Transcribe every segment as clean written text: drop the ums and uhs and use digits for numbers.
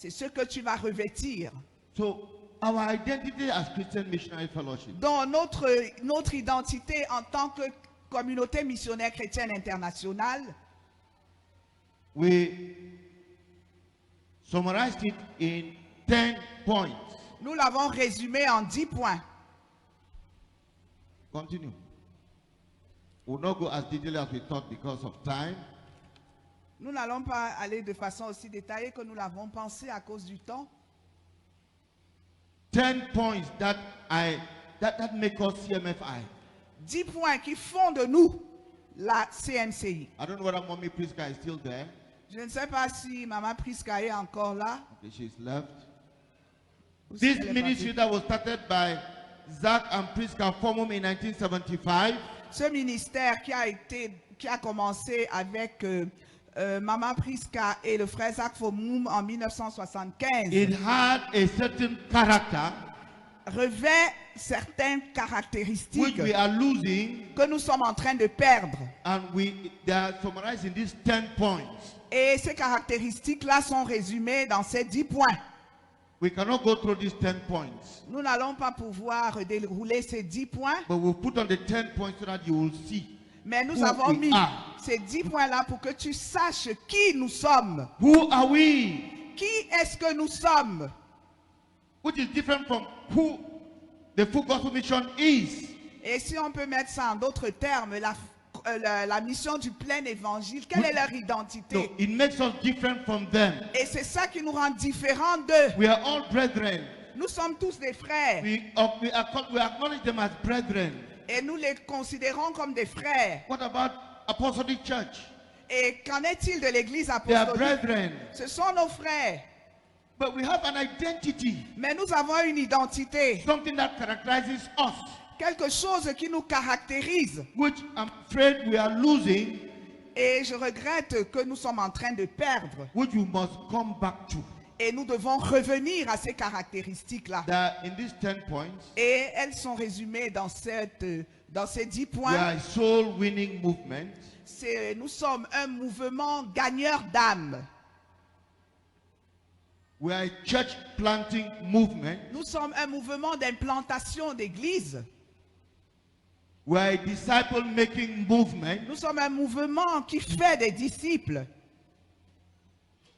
C'est ce que tu vas revêtir. So, our identity as Christian Missionary Fellowship Dans notre identité en tant que communauté missionnaire chrétienne internationale, we summarized it in 10 points. nous l'avons résumé en 10 points. Continue. We'll not go as detailed as we thought because of time. Nous n'allons pas aller de façon aussi détaillée que nous l'avons pensé à cause du temps. 10 points that make us CMFI. 10 points qui font de nous la CMCI. I don't know whether Mommy Priska is still there. Je ne sais pas si Maman Priska est encore là. Okay, she's left. Ou si This elle est ministry partie. that was started by Zach and Priska Formum in 1975 Ce ministère qui a commencé avec Maman Priska et le frère Zach Fomoum en 1975 it had a certain character revêt certaines which caractéristiques we are losing, que nous sommes en train de perdre. and they are summarized in these 10 points. Et ces caractéristiques-là sont résumées dans ces 10 points. We cannot go through these 10 points, Nous n'allons pas pouvoir dérouler ces 10 points, but we'll put on the 10 points so that you will see mais nous who avons we mis are. ces 10 points-là pour que tu saches qui nous sommes. Who are we? Qui est-ce que nous sommes? Which is different from who the full gospel mission is. Et si on peut mettre ça en d'autres termes, la mission du plein évangile, quelle est leur identité? No, it makes us different from them. Et c'est ça qui nous rend différents d'eux. We are all brethren. Nous sommes tous des frères We acknowledge them as brethren. et nous les considérons comme des frères. What about Apostolic Church? Et qu'en est-il de l'église They are apostolique? brethren. Ce sont nos frères. But we have an identity, Mais nous avons une identité, something that characterizes us, quelque chose qui nous caractérise. which I'm afraid we are losing, Et je regrette que nous sommes en train de perdre. which we must come back to. Et nous devons revenir à ces caractéristiques-là. That in these 10 points, Et elles sont résumées dans ces 10 we points. are a soul winning movement. Nous sommes un mouvement gagneur d'âme. We are a church planting movement. Nous sommes un mouvement d'implantation d'église. We are a disciple making movement. Nous sommes un mouvement qui fait des disciples.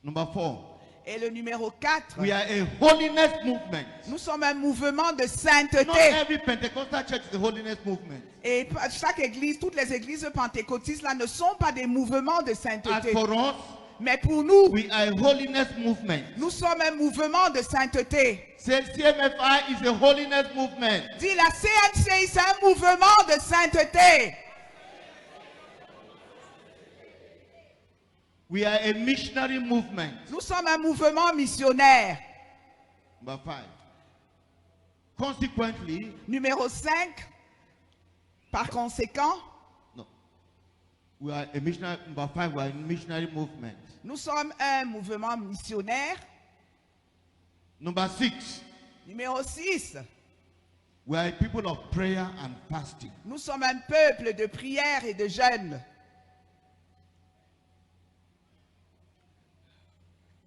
Number 4, Et le numéro 4, we are a holiness movement. nous sommes un mouvement de Not sainteté. every Pentecostal church is a holiness movement. Et chaque église, toutes les églises pentecôtistes là ne sont pas des mouvements de As sainteté. for us, Mais pour nous, we are a holiness movement. nous sommes un mouvement de sainteté. Say CMFI is a holiness movement. Dis la CMCI, c'est un mouvement de sainteté. We are a missionary movement. Nous sommes un mouvement missionnaire. Number 5. Consequently, Numéro 5, par conséquent, no, we are a missionary. Number 5, we are a missionary movement. nous sommes un mouvement missionnaire. Number 6, Numéro 6, we are a people of prayer and fasting. nous sommes un peuple de prière et de jeûne.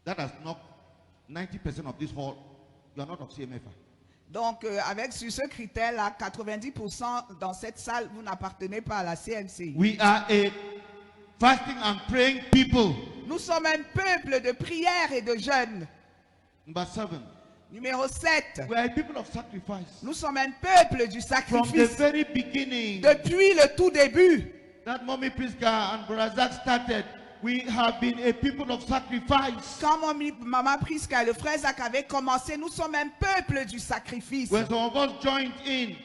That has knocked 90% of this hall. You are not of CMFI. Donc, avec sur ce critère-là, 90% dans cette salle, vous n'appartenez pas à la CMCI. We are a fasting and praying people. Nous sommes un peuple de prière et de jeûne. Number 7, Numéro 7, we are a people of sacrifice. nous sommes un peuple du From the sacrifice. very beginning, Depuis le tout début, that Mommy Priska and Brother Zach started, we have been a people of sacrifice. quand Maman Priska et le frère Zach avaient commencé, nous sommes un peuple du sacrifice. When some of us joined in,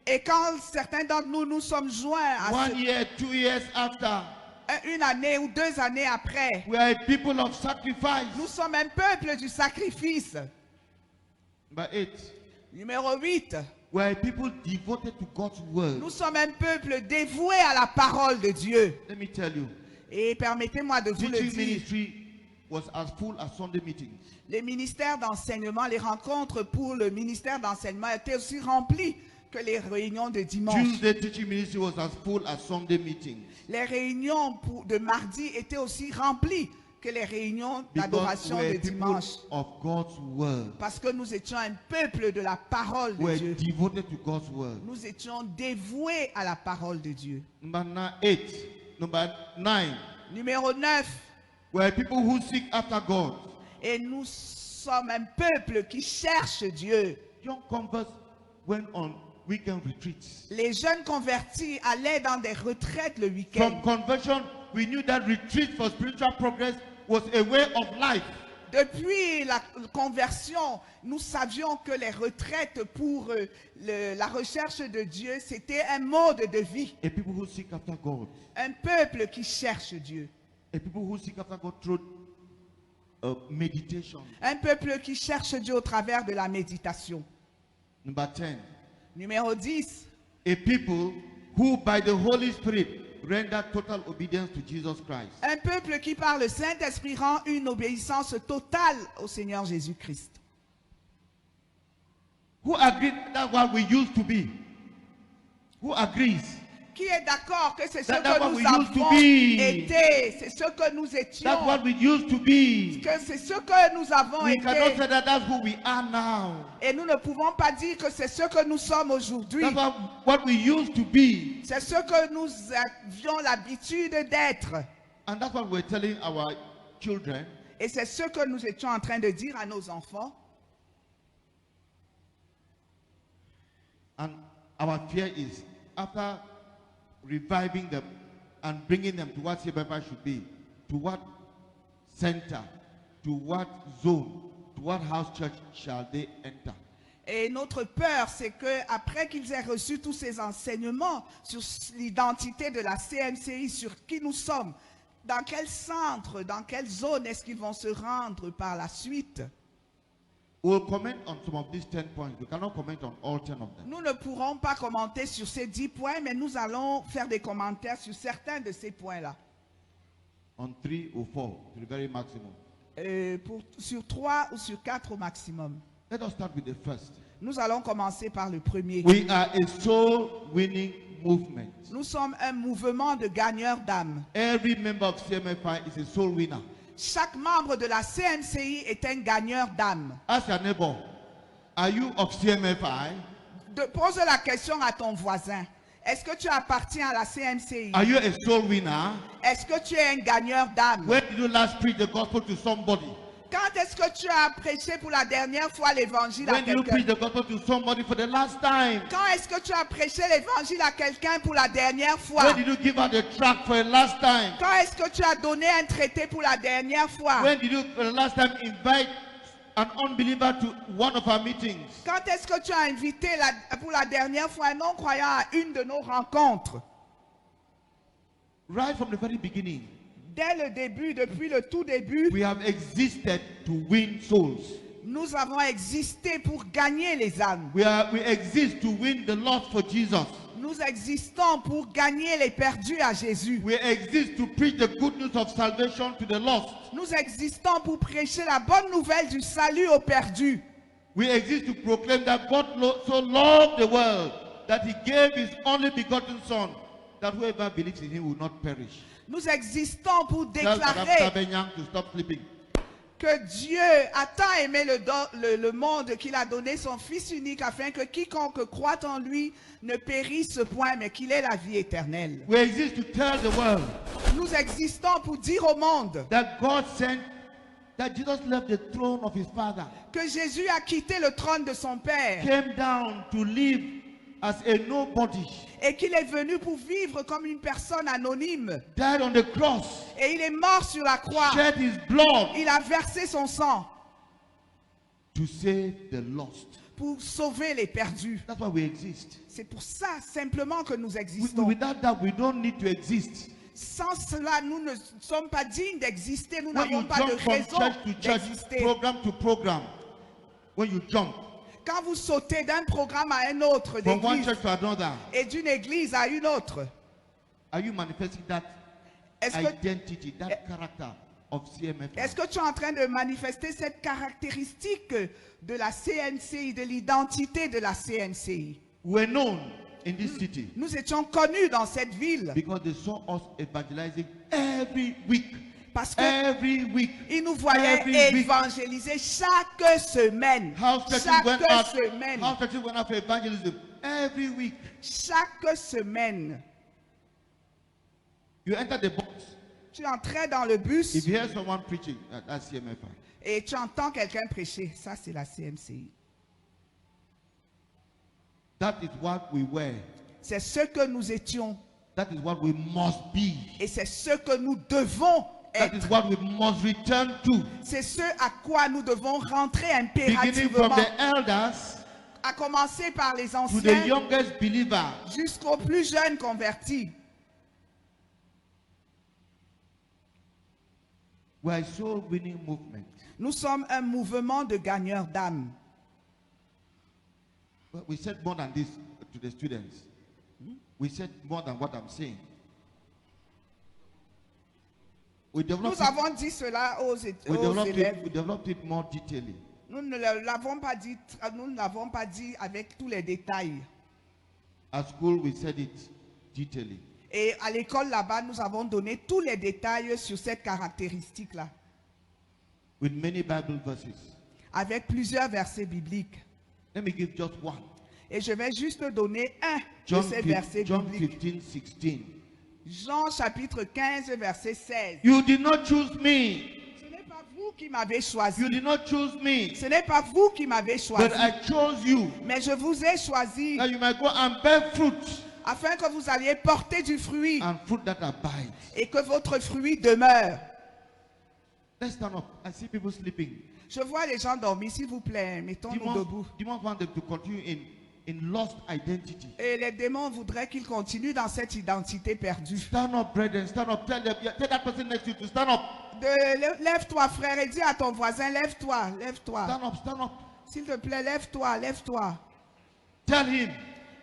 Et quand certains d'entre nous nous sommes joints à 1 year, 2 years after, une année ou 2 années après, we are a people of sacrifice. nous sommes un peuple du sacrifice. Number 8, Numéro 8, we are a people devoted to God's word. nous sommes un peuple dévoué à la parole de Dieu. Let me tell you, Et permettez-moi de vous le teaching dire, ministry was as full as Sunday meetings. les ministères d'enseignement, les rencontres pour le ministère d'enseignement étaient aussi remplies que les réunions de dimanche. Tuesday teaching ministry was as full as Sunday meetings. Les réunions de mardi étaient aussi remplies que les réunions Because d'adoration we're de people dimanche. of God's word. Parce que nous étions un peuple de la parole de We're Dieu. devoted to God's word. Nous étions dévoués à la parole de Dieu. Number 8. Number 9. Numéro 9. We're people who seek after God. Et nous sommes un peuple qui cherche Dieu. Young converts went on weekend retreats. Les jeunes convertis allaient dans des retraites le week-end. From conversion, we knew that retreat for spiritual progress was a way of life. Depuis la conversion, nous savions que les retraites pour la recherche de Dieu, c'était un mode de vie. A people who seek after God. Un peuple qui cherche Dieu. A people who seek after God through meditation. Un peuple qui cherche Dieu au travers de la méditation. Number 10. Numéro 10. A people who by the Holy Spirit render total obedience to Jesus Christ. Un peuple qui par le Saint-Esprit rend une obéissance totale au Seigneur Jésus-Christ. Who agrees that's what we used to be? Who agrees? Qui est d'accord que c'est ce That's que what nous we used to avons be. été, c'est ce que nous That's étions, what we used to be. que c'est ce que nous avons We cannot été. say that that's who we are now. Et nous ne pouvons pas dire que c'est ce que nous sommes aujourd'hui. That's what we used to be. C'est ce que nous avions l'habitude d'être. And that's what we're telling our children. Et c'est ce que nous étions en train de dire à nos enfants. And our fear is after reviving them and bringing them to what CBFI should be, to what center, to what zone, to what house church shall they enter? Et notre peur, c'est que après qu'ils aient reçu tous ces enseignements sur l'identité de la CMCI, sur qui nous sommes, dans quel centre, dans quelle zone est-ce qu'ils vont se rendre par la suite? We'll comment on some of these 10 points. We cannot comment on all 10 of them. Nous ne pourrons pas commenter sur ces 10 points, mais nous allons faire des commentaires sur certains de ces points-là. On 3 or 4 to the very maximum. Sur 3 ou sur 4 au maximum. Let us start with the first. Nous allons commencer par le premier. We are a soul-winning movement. Nous sommes un mouvement de gagneurs d'âme. Every member of CMFI is a soul winner. Chaque membre de la CMCI est un gagneur d'âme. Ask your neighbor, are you of CMFI? Pose la question à ton voisin. Est-ce que tu appartiens à la CMCI? Are you a soul winner? Est-ce que tu es un gagneur d'âme? When did you last preach the gospel to somebody? Quand est-ce que tu as prêché pour la dernière fois l'évangile à When did you quelqu'un? preach the gospel to somebody for the last time? Quand est-ce que tu as prêché l'évangile à quelqu'un pour la dernière fois? When did you give out a tract for the last time? Quand est-ce que tu as donné un traité pour la dernière fois? When did you for the last time invite an unbeliever to one of our meetings? Quand est-ce que tu as invité pour la dernière fois un non-croyant à une de nos rencontres? Right from the very beginning, Dès le début, depuis le tout début, we have existed to win souls. nous avons existé pour gagner les âmes. We exist to win the lost for Jesus. Nous existons pour gagner les perdus à Jésus. We exist to preach the good news of salvation to the lost. Nous existons pour prêcher la bonne nouvelle du salut aux perdus. We exist to proclaim that God so loved the world that he gave his only begotten Son, that whoever believes in him will not perish. Nous existons pour Tell Madame déclarer Tabenyang to stop sleeping. que Dieu a tant aimé le monde qu'il a donné son Fils unique afin que quiconque croit en lui ne périsse point mais qu'il ait la vie éternelle. We exist to tell the world Nous existons pour dire au monde that God sent, that Jesus left the throne of his Father, que Jésus a quitté le trône de son Père came down to live as a nobody, et qu'il est venu pour vivre comme une personne anonyme. died on the cross, Et il est mort sur la croix. shed his blood Il a versé son sang to save the lost. pour sauver les perdus. That's why we exist. C'est pour ça simplement que nous existons. Without that, we don't need to exist. Sans cela, nous ne sommes pas dignes d'exister. Nous When you n'avons pas de jump from raison church to church, d'exister. program to program, when you jump Quand vous sautez d'un programme à un autre from one d'église church to another, et d'une église à une autre, are you manifesting that est-ce que, identity, that character of CMF? est-ce que tu es en train de manifester cette caractéristique de la CNCI, de l'identité de la CNCI? We're known in this city Nous étions connus dans cette ville because they saw us evangelizing every week. Parce que every week. il nous voyait Every week. évangéliser chaque semaine. House churches Chaque went out. semaine. House churches went out for evangelism every week. Chaque semaine. You enter the bus. Tu entrais dans le bus If you hear someone preaching, that's CMFI. et tu entends quelqu'un prêcher. Ça, c'est la CMCI. That is what we were. C'est ce que nous étions. That is what we must be. Et c'est ce que nous devons That être. is what we must return to. C'est ce à quoi nous devons rentrer Beginning from impérativement. the elders À commencer par les to the anciens youngest believers. jusqu'aux plus jeunes convertis. We are a soul winning movement. Nous sommes un mouvement de gagneurs d'âme. But we said more than this to the students. We said more than what I'm saying. We developed, Nous avons dit cela aux élèves. we developed it more detailedly. Nous ne l'avons pas dit avec tous les détails. At school, we said it detailedly. Et à l'école là-bas, nous avons donné tous les détails sur cette caractéristique-là, With many Bible verses. avec plusieurs versets bibliques. Let me give just one. Et je vais juste donner un John, de ces versets John bibliques. 15, 16. Jean chapitre 15, verset 16. You did not choose me. Ce n'est pas vous qui m'avez choisi. You did not choose me. Ce n'est pas vous qui m'avez choisi. But I chose you. Mais je vous ai choisi That you might go and bear fruit. afin que vous alliez porter du fruit And fruit that abides. et que votre fruit demeure. Let's stand up. I see people sleeping. Je vois les gens dormir, s'il vous plaît, mettons-nous debout. Demons want them to continue in lost identity. Et les démons voudraient qu'ils continuent dans cette identité perdue. Stand up, brethren. Stand up. Tell that person next to you to stand up. Lève-toi, frère, et dis à ton voisin, lève-toi, lève-toi. Stand up. Stand up. S'il te plaît, lève-toi, lève-toi. Tell him.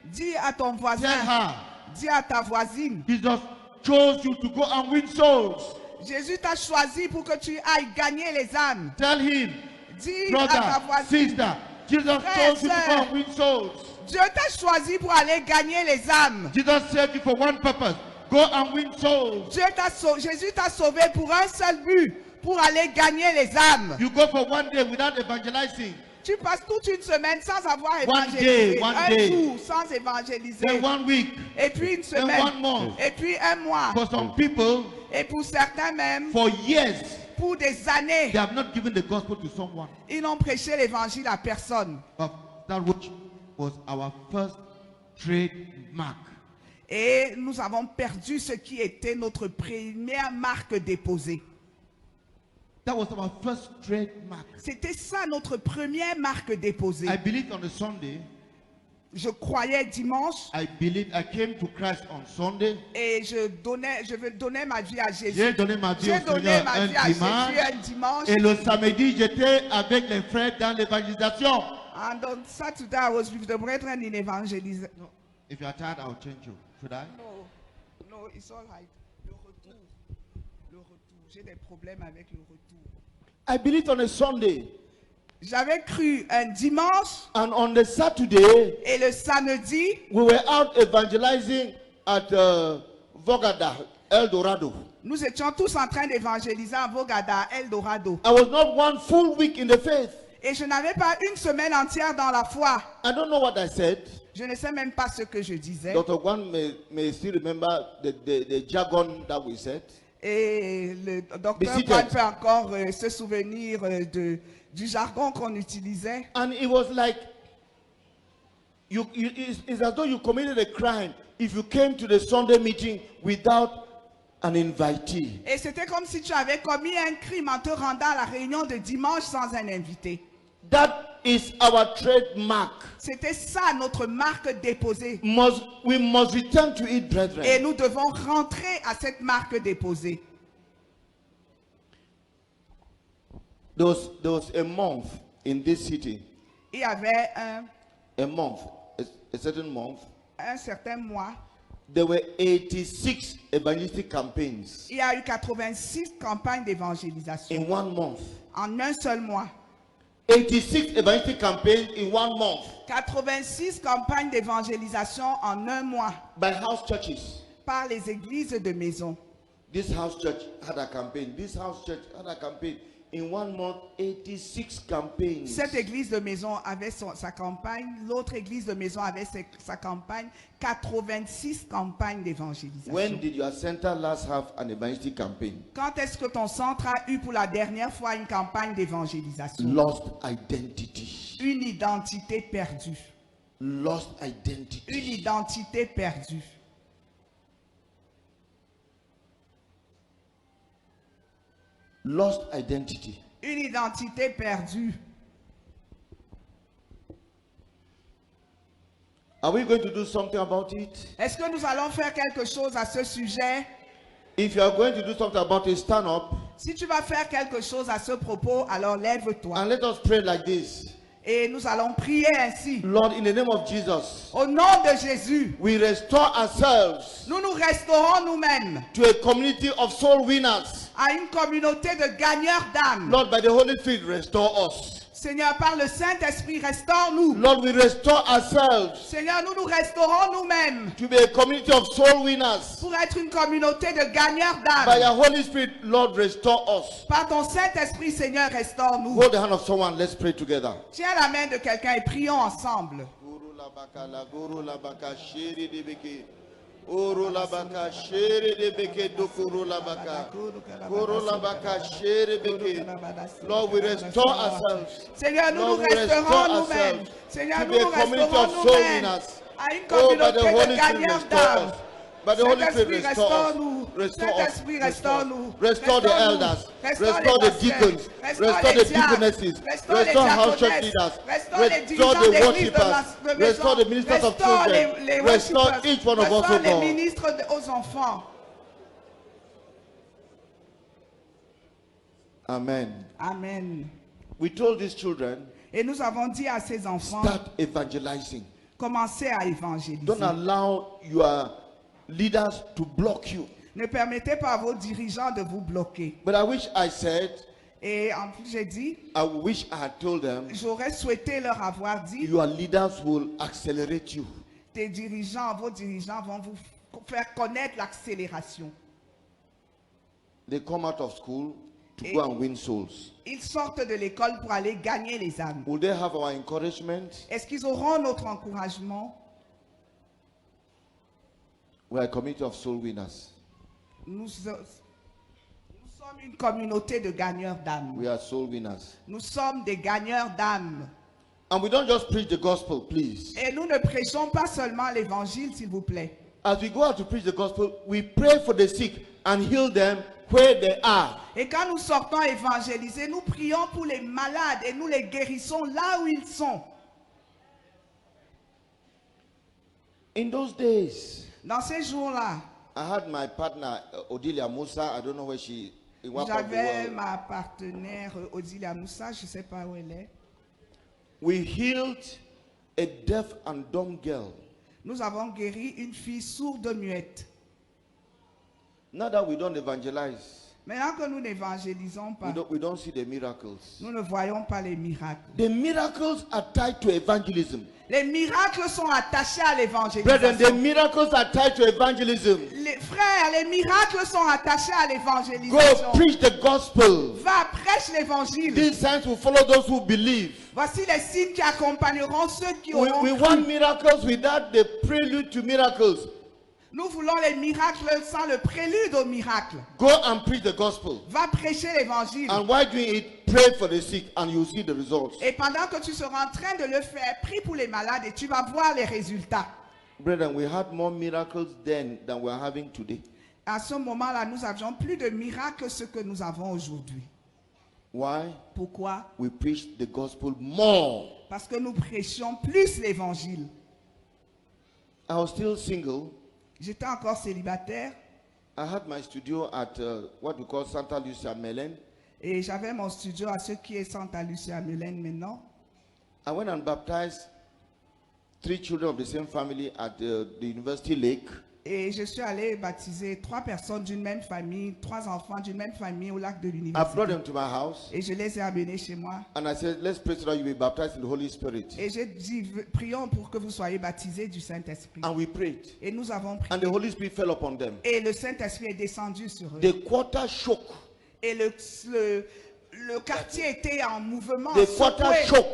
Dis à ton Tell voisin, her. dis à ta voisine. Jesus chose you to go and win souls. Jésus t'a choisi pour que tu ailles gagner les âmes. Tell him, Dis à ta brother, voisine, sister, Jesus Frère, chose you to go sœur. and win souls. Dieu t'a choisi pour aller gagner les âmes. Jesus saved you for one purpose. Go and win souls. Jésus t'a sauvé pour un seul but, pour aller gagner les âmes. You go for one day without evangelizing. Tu passes toute une semaine sans avoir One évangélisé, day, one un day. jour sans évangéliser, Then 1 week. et puis une Then semaine, 1 month. et puis un mois, For some people, et pour certains même, for years, pour des années, they have not given the gospel to someone. ils n'ont prêché l'évangile à personne. But that which was our first trademark. Et nous avons perdu ce qui était notre première marque déposée. That was our first trademark. C'était ça notre première marque déposée. I believed on a Sunday. Je croyais dimanche I believed I came to Christ on Sunday. et je veux donner ma vie à Jésus. J'ai donné ma vie J'ai au donné Seigneur ma vie un à Jésus dimanche. un dimanche. Et le samedi, j'étais avec les frères dans l'évangélisation. And on Saturday I was with the brethren in evangelism. No, if you are tired, I'll change you. Should I? No, it's all right. Le retour. J'ai des problèmes avec le retour. I believed on a Sunday, J'avais cru un dimanche and on the Saturday, et le samedi, we were out evangelizing at Vogada, El Dorado. nous étions tous en train d'évangéliser à Vogada, El Dorado. I was not one full week in the faith. Et je n'avais pas une semaine entière dans la foi. I don't know what I said. Je ne sais même pas ce que je disais. Dr. Guan may still remember the jargon that we said. Et le docteur seated. Juan peut encore se souvenir du jargon qu'on utilisait. And it was like, it's as though you committed a crime if you came to the Sunday meeting without an invitee. Et c'était comme si tu avais commis un crime en te rendant à la réunion de dimanche sans un invité. That is our trademark. C'était ça notre marque déposée. We must return to it, brethren. Et nous devons rentrer à cette marque déposée. There was a month in this city, Il y avait a certain month. un certain mois, There were 86 evangelistic campaigns il y a eu 86 campagnes d'évangélisation in 1 month. en un seul mois. 86 evangelistic campaigns in 1 month 86 campagnes d'évangélisation en un mois by house churches. par les églises de maison. This house church had a campaign. This house church had a campaign. In 1 month, 86 campaigns. Cette église de maison avait sa campagne, l'autre église de maison avait sa campagne, 86 campagnes d'évangélisation. When did your center last have an evangelistic campaign? Quand est-ce que ton centre a eu pour la dernière fois une campagne d'évangélisation? Lost identity. Une identité perdue. Lost identity. Une identité perdue. Lost identity. Une identité perdue. Are we going to do something about it? Est-ce que nous allons faire quelque chose à ce sujet? If you are going to do something about it, stand up Si tu vas faire quelque chose à ce propos, alors lève-toi. and let us pray like this. Et nous allons prier ainsi. Lord, in the name of Jesus, Au nom de Jésus, we restore ourselves nous nous restaurons nous-mêmes to a community of soul winners. à une communauté de gagneurs d'âme. Lord, by the Holy Spirit, restore us. Seigneur, par le Saint-Esprit, restaure-nous. Lord, we restore ourselves Seigneur, nous nous restaurons nous-mêmes to be a community of soul winners. pour être une communauté de gagneurs By d'âme. your Holy Spirit, Lord, restore us. Par ton Saint-Esprit, Seigneur, restaure-nous. Hold the hand of someone. Let's pray together. Tiens la main de quelqu'un et prions ensemble. Guru labaka shiri de beke. Uru labaka shiri de beke dukuru labaka. Guru labaka shiri beke. Lord, we restore ourselves. Seigneur, nous Lord, nous we restaurons restore nous-mêmes. ourselves Seigneur, to nous be a nous community restaurons of soul nous-mêmes winners. à une Oh, by the communauté Holy de Spirit, gagneurs restore d'âme. us. By the Holy Spirit, Saint-Esprit, restore us. restaure-nous. Restore us. Saint-Esprit, restaure-nous. Restore the Restaure-nous. elders. Restaure Restore les the deacons. pasteurs. Restore les the diacres. deaconesses. Restore les Restore house church diaconesses. leaders. Restore les Restore dirigeants the d'église de worshippers. maison. Restore the ministers of Restore children. les Restore worshippers. each one of us, Restore O les God. ministres aux enfants. Amen. Amen. We told these children, Et nous avons dit à ces enfants, start evangelizing. commencez à évangéliser. Don't allow your leaders to block you. Ne permettez pas à vos dirigeants de vous bloquer. But I wish I said, Et en plus, j'ai dit, I wish I had told them, j'aurais souhaité leur avoir dit, your leaders will accelerate you. tes dirigeants, vos dirigeants vont vous faire connaître l'accélération. They come out of school to Et- go and win souls. Ils sortent de l'école pour aller gagner les âmes. Will they have our encouragement? Est-ce qu'ils auront notre encouragement? We are a community of soul winners. Nous sommes une communauté de gagneurs d'âmes. We are soul winners. Nous sommes des gagneurs d'âmes. And we don't just preach the gospel, please. Et nous ne prêchons pas seulement l'évangile, s'il vous plaît. As we go out to preach the gospel, we pray for the sick and heal them where they are. Et quand nous sortons évangéliser, nous prions pour les malades et nous les guérissons là où ils sont. In those days, Dans ces jours-là, I had my partner, Odilia Musa. I don't know where she in what part of the j'avais world. ma partenaire Odilia Moussa, je ne sais pas où elle est. We healed a deaf and dumb girl. Nous avons guéri une fille sourde muette. Now that we don't evangelize, Maintenant que nous n'évangélisons pas, we don't see the miracles. nous ne voyons pas les miracles. The miracles are tied to evangelism. Les miracles sont attachés à Brethren, the l'évangélisation. miracles are tied to evangelism. Les frères, les miracles sont attachés à Go l'évangélisation. preach the gospel. Va, prêche l'évangile. These signs will follow those who believe. Voici les signes qui accompagneront ceux qui We auront want cru. miracles without the prelude to miracles. Nous voulons les miracles sans le prélude aux miracles. Go and preach the gospel. Va prêcher l'évangile. And while doing it, pray for the sick and you'll see the results. Et pendant que tu seras en train de le faire, prie pour les malades et tu vas voir les résultats. Brethren, we had more miracles then than we're having today. À ce moment-là, nous avions plus de miracles que ce que nous avons aujourd'hui. Why? Pourquoi? We preach the gospel more. Parce que nous prêchions plus l'évangile. I was still single. J'étais encore célibataire I had my studio at what we call Santa Lucia Melen. et j'avais mon studio à ce qui est Santa Lucia Melen maintenant. I went and baptized 3 children of the same family at the University Lake. Et je suis allé baptiser 3 personnes d'une même famille, 3 enfants d'une même famille au lac de I brought l'université. them to my house Et je les ai amenés chez moi. and I said, let's pray so that you be baptized in the Holy Spirit. Et j'ai dit, prions pour que vous soyez baptisés du Saint-Esprit. And we prayed. Et nous avons And prié. the Holy Spirit fell upon them. Et le Saint-Esprit est descendu sur eux. The quarter shook. Et le quartier était en mouvement. The quarter secoué. shook.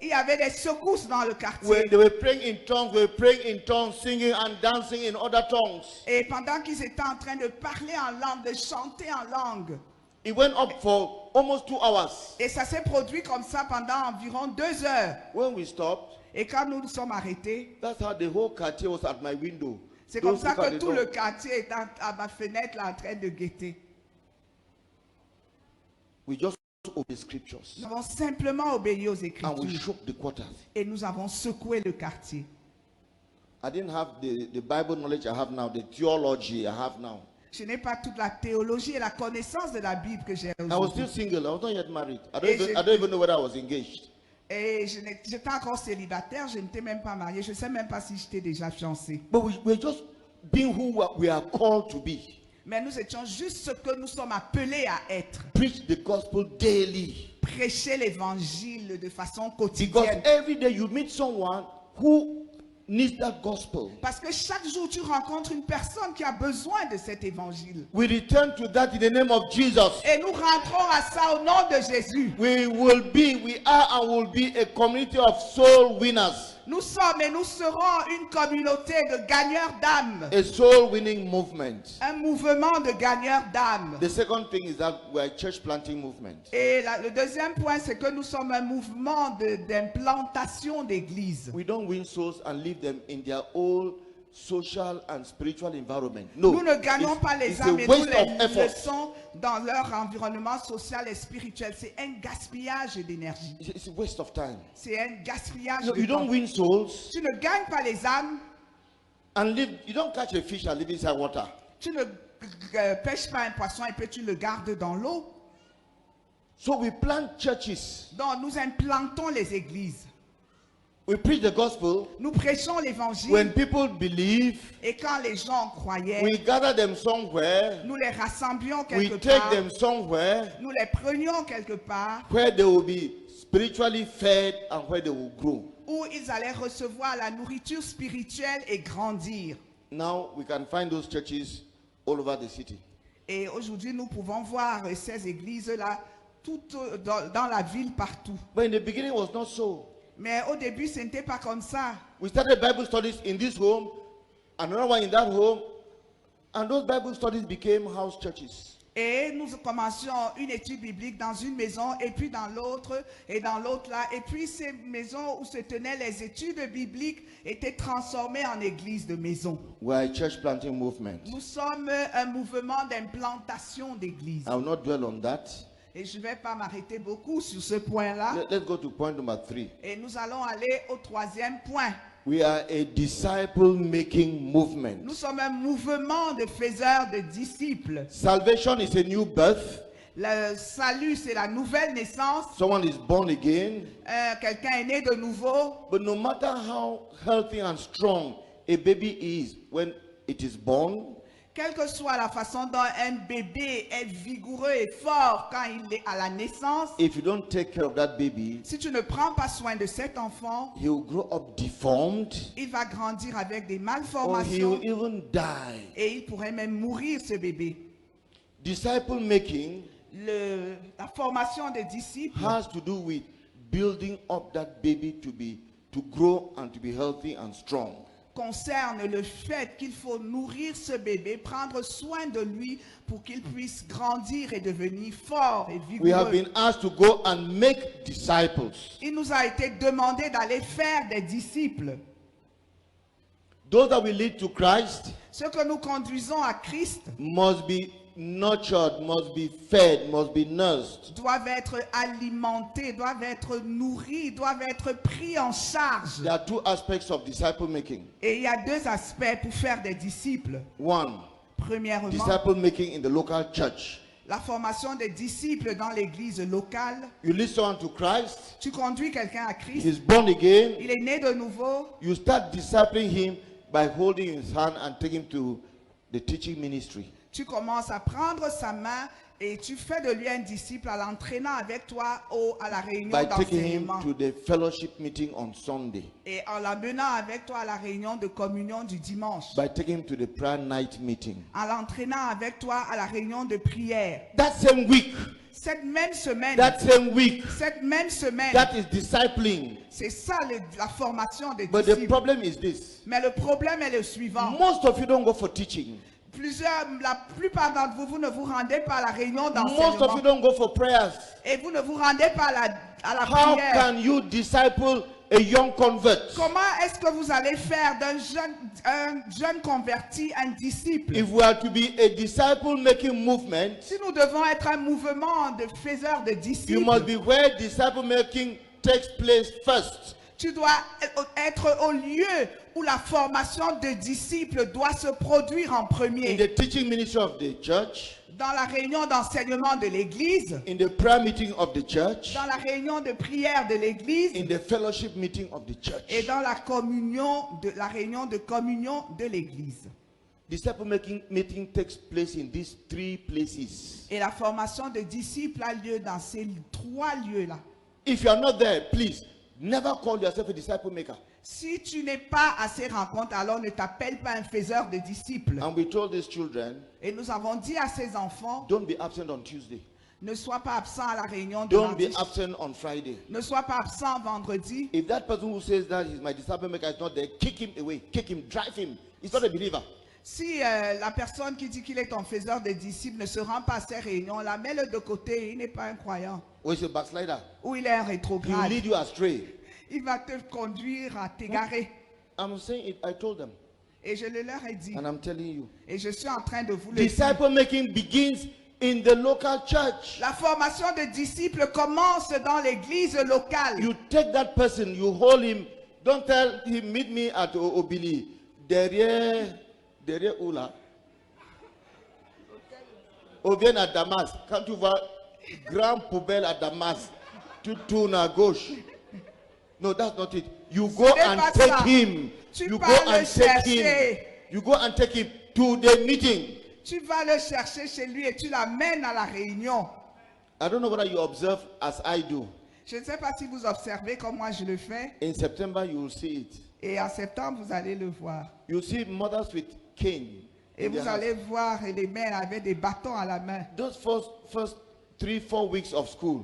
Il y avait des secousses dans le quartier. When they were praying in tongues, they were praying in tongues, singing and dancing in other tongues. Et pendant qu'ils étaient en train de parler en langue, de chanter en langue. It went up for almost 2 hours. Et ça s'est produit comme ça pendant environ 2 heures. When we stopped, Et quand nous nous sommes arrêtés, that's how the whole quartier was at my window. c'est comme Those ça people at que the tout door. le quartier est à ma fenêtre là, en train de guetter. We just obeyed scriptures. Nous avons simplement obéi aux And we Écritures. shook the quarters. Et nous avons secoué le quartier. I didn't have the Bible knowledge I have now, the theology I have now. Je n'ai pas toute la théologie et la connaissance de la Bible que j'ai I was aujourd'hui. still single. I was not yet married. I Et don't even know whether I was engaged. Et j'étais encore célibataire, je n'étais même pas mariée, je ne sais même pas si j'étais déjà fiancée. But we're just being who we are called to be. Mais nous étions juste ce que nous sommes appelés à être. Preach the gospel daily. Prêcher l'évangile de façon Because quotidienne. every day you meet someone who needs that gospel. Parce que chaque jour tu rencontres une personne qui a besoin de cet évangile. We return to that in the name of Jesus. Et nous rentrons à ça au nom de Jésus. We are and will be a community of soul winners. Nous sommes et nous serons une communauté de gagneurs d'âmes. A soul winning movement. Un mouvement de gagneurs d'âmes. The second thing is that we are a church planting movement. Et le deuxième point, c'est que nous sommes un mouvement d'implantation d'église. We don't win souls and leave them in their old social and spiritual environment. No. Nous ne gagnons pas les it's a âmes et nous waste of les effort. laissons dans leur environnement social et spirituel. C'est un gaspillage d'énergie. It's a waste of time. C'est un gaspillage No, de you don't temps. win souls Tu ne gagnes pas les âmes. and live. You don't catch a fish and live inside water. Tu ne pêches pas un poisson et puis tu le gardes dans l'eau. So we plant churches. Donc nous implantons les églises. We preach the gospel. Nous prêchons l'évangile. When people believe, Et quand les gens croyaient, we gather them somewhere. nous les rassemblions We quelque take part. them somewhere Nous les prenions quelque part where they will be spiritually fed and where they will grow. où ils allaient recevoir la nourriture spirituelle et grandir. Now we can find those churches all over the city. Et aujourd'hui, nous pouvons voir ces églises-là toutes dans la ville partout. But in the beginning, it was not so. Mais au début, ce n'était pas comme ça. We started Bible studies in this home, another one in that home, and those Bible studies became house churches. Et nous commencions une étude biblique dans une maison, et puis dans l'autre, et dans l'autre là. Et puis ces maisons où se tenaient les études bibliques étaient transformées en églises de maison. We are a church planting movement. Nous sommes un mouvement d'implantation d'églises. I will not dwell on that. Et je ne vais pas m'arrêter beaucoup sur ce point-là. Let's go to point number 3. Et nous allons aller au troisième point. We are a disciple-making movement. Nous sommes un mouvement de faiseurs de disciples. Salvation is a new birth. Le salut, c'est la nouvelle naissance. Someone is born again. Quelqu'un est né de nouveau. But no matter how healthy and strong a baby is when it is born, Quelle que soit la façon dont un bébé est vigoureux et fort quand il est à la naissance, if you don't take care of that baby, si tu ne prends pas soin de cet enfant, he will grow up deformed, il va grandir avec des or he malformations will even die. et il pourrait même mourir, ce bébé. Disciple making La formation des disciples has to do with building up that baby to grow and to be healthy and strong. concerne le fait qu'il faut nourrir ce bébé, prendre soin de lui pour qu'il puisse grandir et devenir fort et We have vigoureux. been asked to go and make disciples. Il nous a été demandé d'aller faire des disciples. Those that will lead to Christ Ceux que nous conduisons à Christ must be nurtured, must be fed, must be nursed. doivent être alimentés, doivent être nourris, doivent être pris en charge. There are two aspects of disciple making. Et il y a deux aspects pour faire des disciples. One, Premièrement, disciple making in the local church. la formation des disciples dans l'église locale. You lead someone to Christ, Tu conduis quelqu'un à Christ, he's born again, il est né de nouveau. you start discipling him by holding his hand and taking him to the teaching ministry. Tu commences à prendre sa main et tu fais de lui un disciple en l'entraînant avec toi à la réunion By taking him d'enseignement. to the fellowship meeting on Sunday. Et en l'amenant avec toi à la réunion de communion du dimanche. By taking him to the prayer night meeting. En l'entraînant avec toi à la réunion de prière. That same week, Cette même semaine, that same week, cette même semaine, that is discipling. c'est ça la formation des But the disciples. problem is this. Mais le problème est le suivant. Most of you don't go for teaching. La plupart d'entre vous, vous ne vous rendez pas à la réunion Most of you d'enseignement. don't go for prayers. Et vous ne vous rendez pas à la How prière. can you disciple a young convert? Comment est-ce que vous allez faire d'un jeune converti un disciple? If we are to be a disciple making movement, Si nous devons être un mouvement de faiseurs de you disciples, must be where disciple making takes place first. tu dois être au lieu où la formation de disciples doit se produire en In premier. the teaching ministry of the church, Dans la réunion d'enseignement de l'église, in the prayer meeting of the church, dans la réunion de prière de l'église in the fellowship meeting of the church. et dans la réunion de communion de l'église. Disciple making meeting takes place in these three places. Et la formation de disciples a lieu dans ces trois lieux-là. If you are not there, please never call yourself a disciple maker. Si tu n'es pas à ces rencontres, alors ne t'appelle pas un faiseur de disciples. And we told these children, Et nous avons dit à ces enfants, don't be absent on Tuesday. ne sois pas absent à la réunion de Don't be lundi. absent on Friday. Ne sois pas absent vendredi. If that person who says that he's my disciple maker is not there, kick him away, kick him, drive him. He's not a believer. Si la personne qui dit qu'il est ton faiseur de disciples ne se rend pas à ces réunions, la mets-le de côté, il n'est pas un croyant. Or he's a backslider. Ou il est un He will rétrograde. lead you astray. Il va te conduire à t'égarer. I'm saying it, I told them, Et je le leur ai dit. and I'm telling you. Et je suis en train de vous le dire. Disciple making begins in the local church. La formation de disciples commence dans l'église locale. You take that person, you hold him. Don't tell him, meet me at Obili. Derrière Oula. Ou bien à Damas. Quand tu vois grand poubelle à Damas, tu tournes à gauche. No, that's not it. You go Ce n'est and pas take ça. him. Tu You go vas le and take him. chercher. You go and take him to the meeting. Tu vas le chercher chez lui et tu l'amènes à la réunion. I don't know whether you observe as I do. Je ne sais pas si vous observez comme moi je le fais. In September, you will see it. Et en septembre, vous allez le voir. You see mothers with cane. Et in their vous hands. allez voir les mères avec des bâtons à la main. Those first 3-4 weeks of school,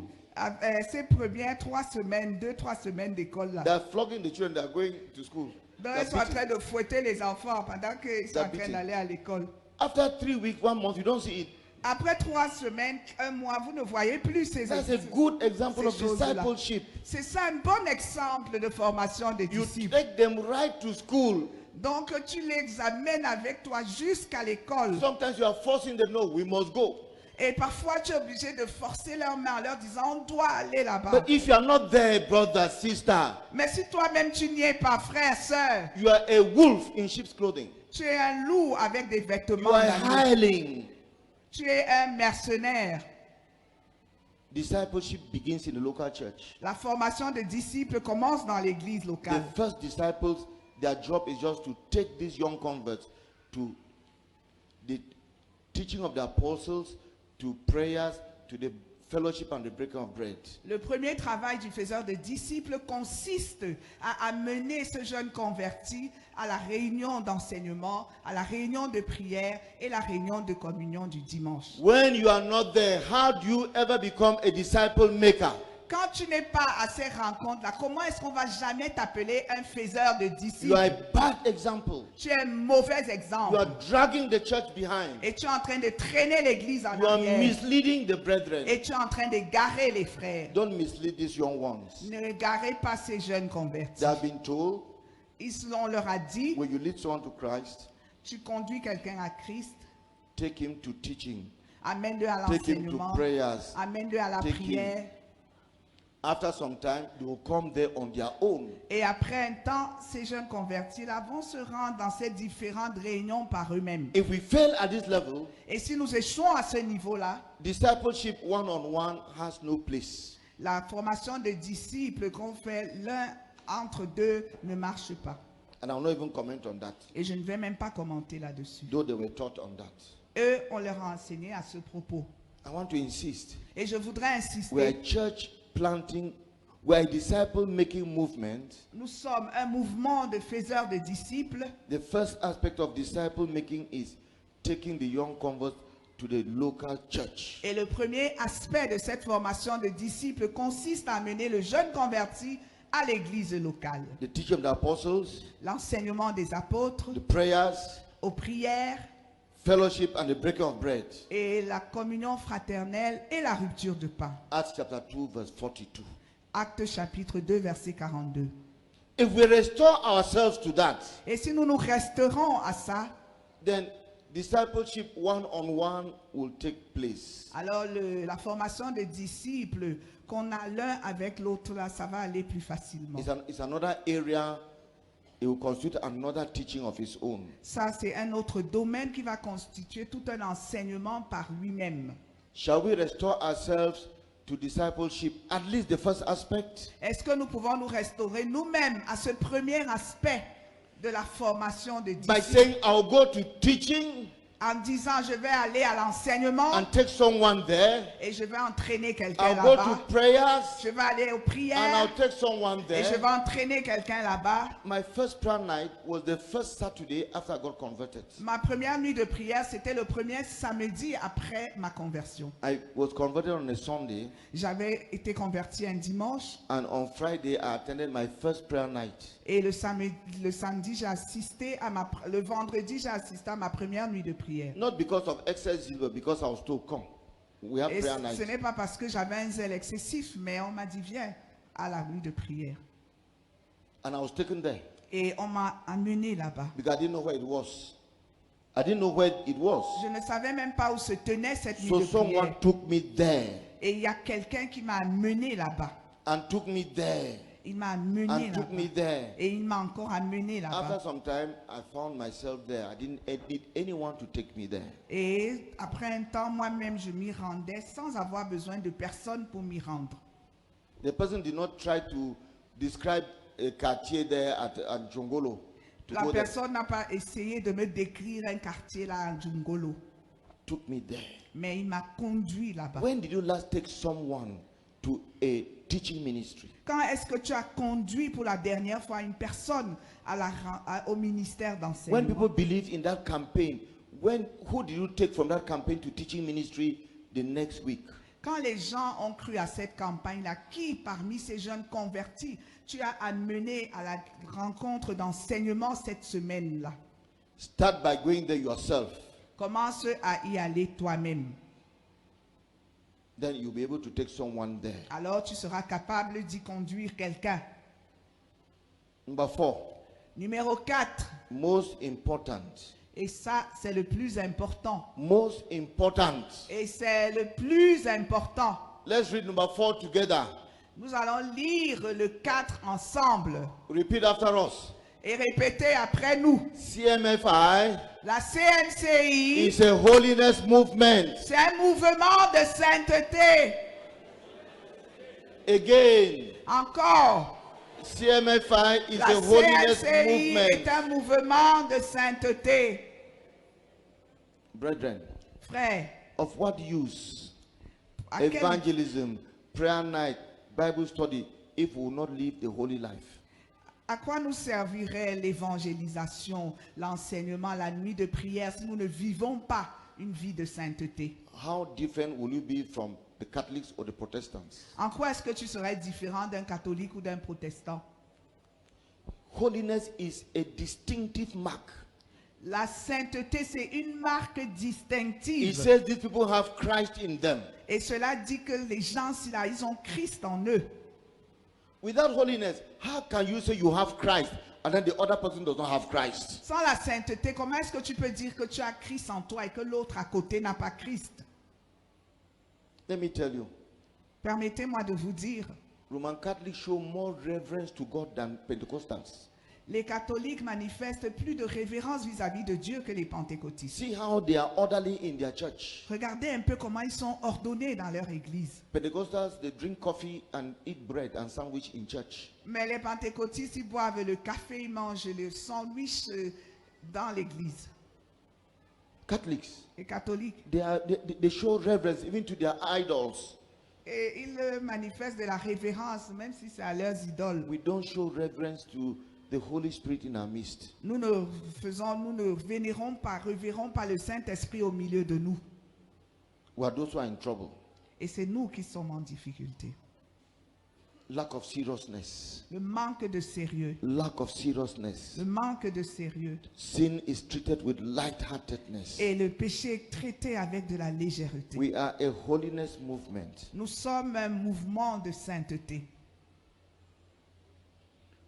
Ces premières 2-3 semaines d'école là. they're flogging the children. They're going to school. Donc, They're ils sont en beating. train de fouetter les enfants pendant qu'ils sont en train beating. d'aller à l'école. After 3 weeks, 1 month, you don't see it. Après 3 semaines, 1 mois, vous ne voyez plus ces That's a good example of ces choses-là. discipleship. C'est ça un bon exemple de formation des You disciples. take them right to school. Donc tu les amènes avec toi jusqu'à l'école. Sometimes you are forcing them. No, we must go. Et parfois tu es obligé de forcer leurs mains en leur disant on doit aller là-bas. But if you are not there, brother, sister, Mais si toi-même tu n'y es pas, frère, sœur, you are a wolf in sheep's clothing. tu es un loup avec des You vêtements are d'agneau. hireling. Tu es un mercenaire. Discipleship begins in the local church. La formation de disciples commence dans l'église The locale. first disciples, their job is just to take these young converts to the teaching of the apostles, to prayers, to the fellowship and the breaking of bread. Le premier travail du faiseur de disciples consiste à amener ce jeune converti à la réunion d'enseignement, à la réunion de prière et la réunion de communion du dimanche. When you are not there, how do you ever become a disciple maker? Quand tu n'es pas à ces rencontres-là, comment est-ce qu'on va jamais t'appeler un faiseur de You are a disciples? bad example. Tu es un mauvais You exemple. are dragging the church behind. Et tu es en train de traîner l'église en You are arrière. misleading the brethren. Et tu es en train de garer les frères. Don't mislead these young ones. Ne garez pas ces jeunes convertis. They have been told, On leur a dit, when you lead someone to Christ, tu conduis quelqu'un à Christ, take him to teaching, amène-le à take him to l'enseignement, prayers. amène-le à la Take him. prière. After some time, they will come there on their own. Et après un temps, ces jeunes convertis-là vont se rendre dans ces différentes réunions par eux-mêmes. If we fail at this level, Et si nous échouons à ce niveau-là, discipleship one-on-one has no place. la formation de disciples qu'on fait l'un entre deux ne marche pas. And I'll not even comment on that, Et je ne vais même pas commenter là-dessus. though they were taught on that. Eux, on leur a enseigné à ce propos. I want to insist. Et je voudrais We're insister, a church planting, we're a disciple making movement. nous sommes un mouvement de faiseurs de disciples. The first aspect of disciple making is taking the young converts to the local church. Et le premier aspect de cette formation de disciples consiste à amener le jeune converti à l'église locale. The teaching of the apostles, L'enseignement des apôtres, the prayers, aux prières fellowship, and the breaking of bread. et la communion fraternelle et la rupture de pain. Acts chapter 2, verse 42. Actes chapitre 2, verset 42. If we restore ourselves to that, Et si nous nous resterons à ça, then discipleship one-on-one will take place. alors la formation des disciples qu'on a l'un avec l'autre, là, ça va aller plus facilement. It's another area, it will constitute another teaching of its own. Ça, c'est un autre domaine qui va constituer tout un enseignement par lui-même. Shall we restore ourselves to discipleship, at least the first aspect? Est-ce que nous pouvons nous restaurer nous-mêmes à ce premier aspect de la formation des By disciples saying, I'll go to teaching en disant je vais aller à l'enseignement and take someone there. et je vais entraîner quelqu'un I'll go là-bas. to prayers Je vais aller aux and prières I'll take someone et je there. vais entraîner quelqu'un là-bas. My first prayer night was the first Saturday after I got converted. Ma première nuit de prière, c'était le premier samedi après ma conversion. I was converted on a Sunday, J'avais été converti un dimanche and on Friday I attended my first prayer night. et le samedi, j'ai assisté à le vendredi, j'ai assisté à ma première nuit de prière. Not because of excess zeal, but because I was told, come, we have Et prayer ce night. n'est pas parce que j'avais un zèle excessif, mais on m'a dit viens à la nuit de prière. And I was taken there Et on m'a amené là-bas. because I didn't know where it was. I didn't know where it was. Je ne savais même pas où se tenait cette nuit So de someone prière. took me there Et il y a quelqu'un qui m'a amené là-bas. and took me there Il m'a amené and took là-bas. me there. Et il m'a encore amené After là-bas. some time, I found myself there. I didn't need anyone to take me there. Et après un temps, moi-même, je m'y rendais sans avoir besoin de personne pour m'y rendre. The person did not try to describe a quartier there at Jongolo. To La go there. personne n'a pas essayé de me décrire un quartier là à Djungolo. Took me there. Mais il m'a conduit là-bas. When did you last take someone to a teaching ministry? Quand est-ce que tu as conduit pour la dernière fois une personne au ministère When d'enseignement? people believe in that campaign, who did you take from that campaign to teaching ministry the next week? Quand les gens ont cru à cette campagne-là, qui parmi ces jeunes convertis tu as amené à la rencontre d'enseignement cette semaine-là? Start by going there yourself. Commence à y aller toi-même. Then you'll be able to take someone there. Alors tu seras capable d'y conduire quelqu'un. Number 4, Numéro 4, most important. et ça c'est le plus important. Most important. Et c'est le plus important. Let's read number 4 together. Nous allons lire le 4 ensemble Repeat after us. et répéter après nous. CMFI La CMCI, is a holiness movement. c'est un mouvement de sainteté. Again, Encore, CMFI is la a holiness CMCI est movement. un mouvement de sainteté. Brethren, Frère, of what use à quel, evangelism, prayer night, Bible study if we will not live the holy life? à quoi nous servirait l'évangélisation, l'enseignement, la nuit de prière si nous ne vivons pas une vie de sainteté? How different will you be from the Catholics or the Protestants? En quoi est-ce que tu serais différent d'un catholique ou d'un protestant? Holiness is a distinctive mark. La sainteté, c'est une marque distinctive. It says these people have Christ in them. Et cela dit que les gens, là, ils ont Christ en eux. Without holiness, how can you say you have Christ and then the other person does not have Christ? Sans la sainteté, comment est-ce que tu peux dire que tu as Christ en toi et que l'autre à côté n'a pas Christ? Let me tell you, Permettez-moi de vous dire, Roman Catholics show more reverence to God than Pentecostals. Les catholiques manifestent plus de révérence vis-à-vis de Dieu que les pentecôtistes. See how they are orderly in their church. Regardez un peu comment ils sont ordonnés dans leur église. Pentecostals, they drink coffee and eat bread and sandwich in church. Mais les pentecôtistes, ils boivent le café, ils mangent le sandwich dans l'église. Catholics, Les catholiques, they show reverence even to their idols. et ils manifestent de la révérence, même si c'est à leurs idoles. We don't show reverence to the Holy Spirit in our midst. Nous ne vénérons pas, révérons pas le Saint-Esprit au milieu de nous. We are those who are in trouble. Et c'est nous qui sommes en difficulté. Lack of seriousness. Le manque de sérieux. Lack of seriousness. Le manque de sérieux. Sin is treated with lightheartedness. Et le péché est traité avec de la légèreté. We are a holiness movement. Nous sommes un mouvement de sainteté.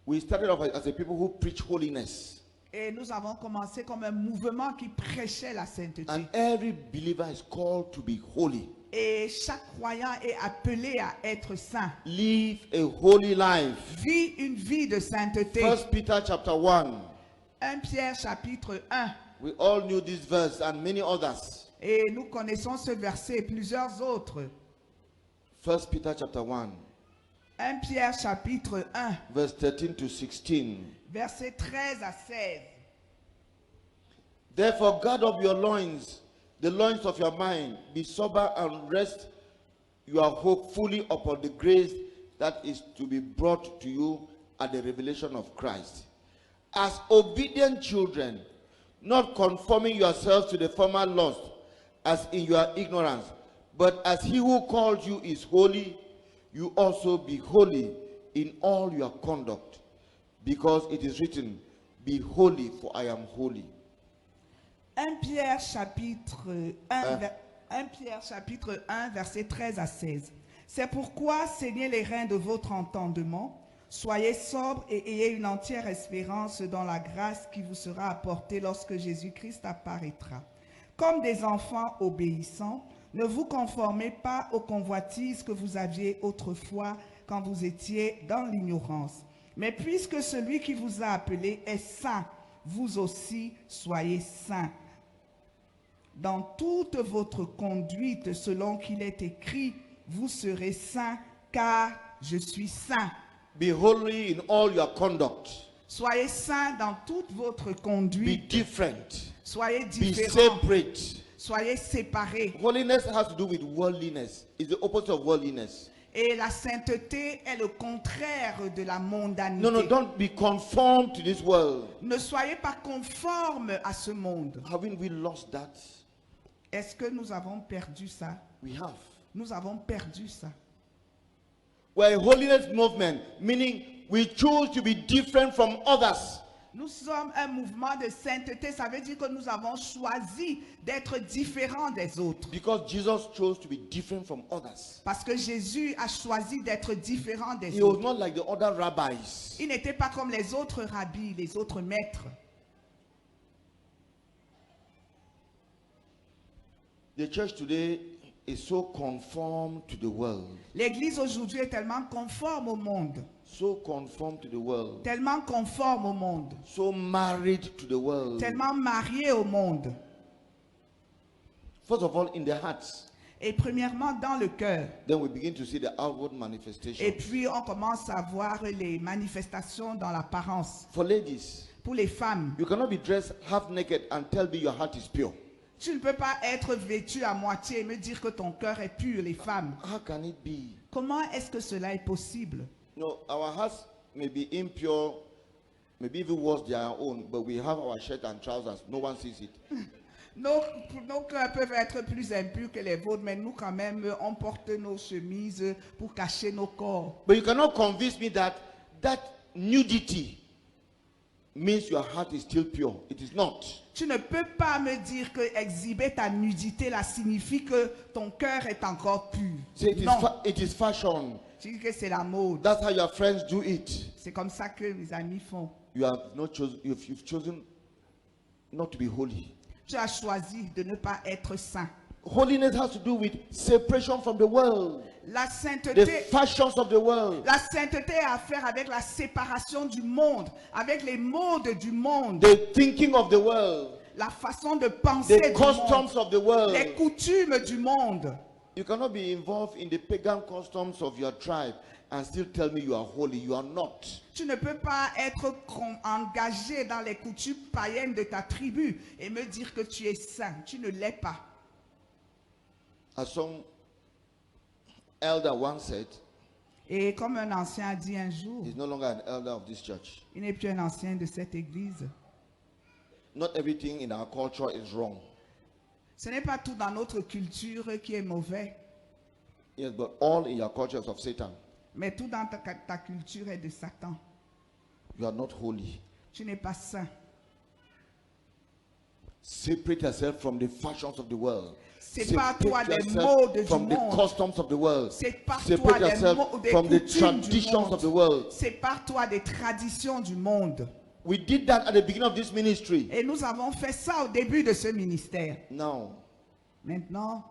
We started off as a people who preach holiness. Et nous avons commencé comme un mouvement qui prêchait la sainteté. And every believer is called to be holy. Et chaque croyant est appelé à être saint. Live a holy life. Vis une vie de sainteté. 1 Peter chapter 1. 1 Pierre chapitre 1. We all knew this verse and many others. Et nous connaissons ce verset et plusieurs autres. 1 Peter chapter 1, 1 Pierre chapitre 1, verse 13 to 16. versets 13 à 16. Therefore, guard up your loins, the loins of your mind. Be sober and rest your hope fully upon the grace that is to be brought to you at the revelation of Christ. As obedient children, not conforming yourselves to the former lust, as in your ignorance, but as he who called you is holy, you also be holy in all your conduct, because it is written, be holy, for I am holy. 1 Pierre chapitre 1, Pierre chapitre 1, versets 13 à 16. C'est pourquoi saignez les reins de votre entendement, soyez sobres et ayez une entière espérance dans la grâce qui vous sera apportée lorsque Jésus-Christ apparaîtra. Comme des enfants obéissants, ne vous conformez pas aux convoitises que vous aviez autrefois quand vous étiez dans l'ignorance. Mais puisque celui qui vous a appelé est saint, vous aussi soyez saints. Dans toute votre conduite, selon qu'il est écrit, vous serez saints, car je suis saint. Be holy in all your conduct. Soyez saints dans toute votre Be conduite. different. Soyez Be différents. separate. Soyez séparés. Holiness has to do with worldliness. It's the opposite of worldliness. Et la sainteté est le contraire de la mondanité. No, don't be conformed to this world. Ne soyez pas conformes à ce monde. Haven't we lost that? Est-ce que nous avons perdu ça? We have. Nous avons perdu ça. We're a holiness movement, meaning we choose to be different from others. Nous sommes un mouvement de sainteté. Ça veut dire que nous avons choisi d'être différents des autres. Because Jesus chose to be different from others. Parce que Jésus a choisi d'être différent des He was autres. not like the other rabbis. Il n'était pas comme les autres rabbis, les autres maîtres. The church today is so conformed to the world. L'Église aujourd'hui est tellement conforme au monde. So conformed to the world. Tellement conforme au monde. So married to the world. Tellement mariée au monde. First of all, in their hearts. Et premièrement, dans le cœur. Then we begin to see the outward manifestation. Et puis, on commence à voir les manifestations dans l'apparence. For ladies, Pour les femmes, you cannot be dressed half naked and tell me your heart is pure. tu ne peux pas être vêtu à moitié et me dire que ton cœur est pur, les femmes. How can it be? Comment est-ce que cela est possible? No, our hearts may be impure, maybe even worse than our own, but we have our shirt and trousers. No one sees it. Nos cœurs peuvent être plus impurs que les vôtres, mais nous quand même, on porte nos chemises pour cacher nos corps. But you cannot convince me that that nudity means your heart is still pure. It is not. Tu ne peux pas me dire que exhiber ta nudité là signifie que ton cœur est encore pur. See, it is, Non, it is fashion. tu dis que c'est la mode. That's how your friends do it. C'est comme ça que mes amis font. You have not chosen. You've chosen not to be holy. Tu as choisi de ne pas être saint. Holiness has to do with separation from the world, La the sainteté, fashions of the world, la sainteté a à faire avec la séparation du monde, avec les modes du monde, the thinking of the world, la façon de penser the du monde, customs of the world. les coutumes du monde. You cannot be involved in the pagan customs of your tribe and still tell me you are holy. You are not. Tu ne peux pas être engagé dans les coutumes païennes de ta tribu et me dire que tu es saint. Tu ne l'es pas. As some elder once said, Et comme un ancien a dit un jour, he's no longer an elder of this church. il n'est plus un ancien de cette église. Not everything in our culture is wrong. Ce n'est pas tout dans notre culture qui est mauvais, Yes, but all in your culture is of Satan. mais tout dans ta culture est de Satan. You are not holy. Tu n'es pas saint. Separate yourself from the fashions of the world. Sépare-toi des yourself modes du from the monde. customs of the world. Sépare-toi Separate des yourself des from the coutumes du traditions of the monde. world. Sépare-toi des traditions du monde. We did that at the beginning of this ministry. Et nous avons fait ça au début de ce ministère. Now, Maintenant,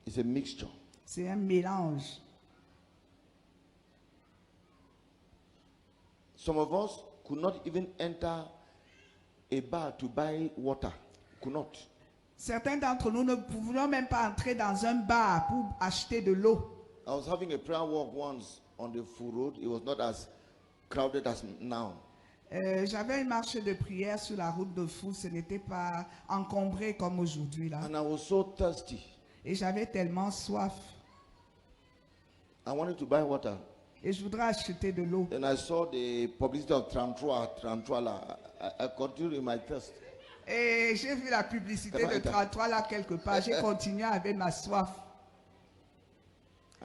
it's a mixture. c'est un mélange. Some of us could not even enter a bar to buy water. Could not. Certains d'entre nous ne pouvions même pas entrer dans un bar pour acheter de l'eau. I was having a prayer walk once on the full road. It was not as crowded as now. J'avais une marche de prière sur la route de Fou. Ce n'était pas encombré comme aujourd'hui là. And I was so thirsty. Et j'avais tellement soif. I wanted to buy water. Et je voudrais acheter de l'eau. Then I saw the publicity of Trantrala. I continued in my thirst. Et j'ai vu la publicité de 33 là quelque part. J'ai continué avec ma soif.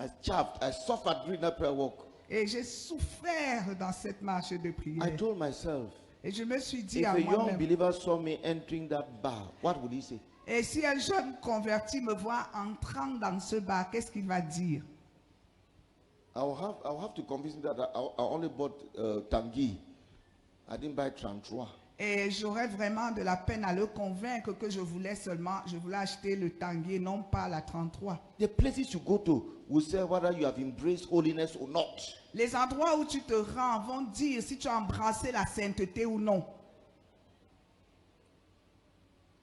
I chaffed. I suffered during that prayer walk. Et j'ai souffert dans cette marche de I prière. told myself, Et je me suis dit if à a young moi-même, believer saw me entering that bar, what would he say? et si un jeune converti me voit entrant dans ce bar, qu'est-ce qu'il va dire? I'll have to convince him that I only bought Tanguy. I didn't buy Trantroa. Et j'aurais vraiment de la peine à le convaincre que je voulais acheter le Tanguy, non pas la 33. The places you go to will say whether you have embraced holiness or not. Les endroits où tu te rends vont dire si tu as embrassé la sainteté ou non.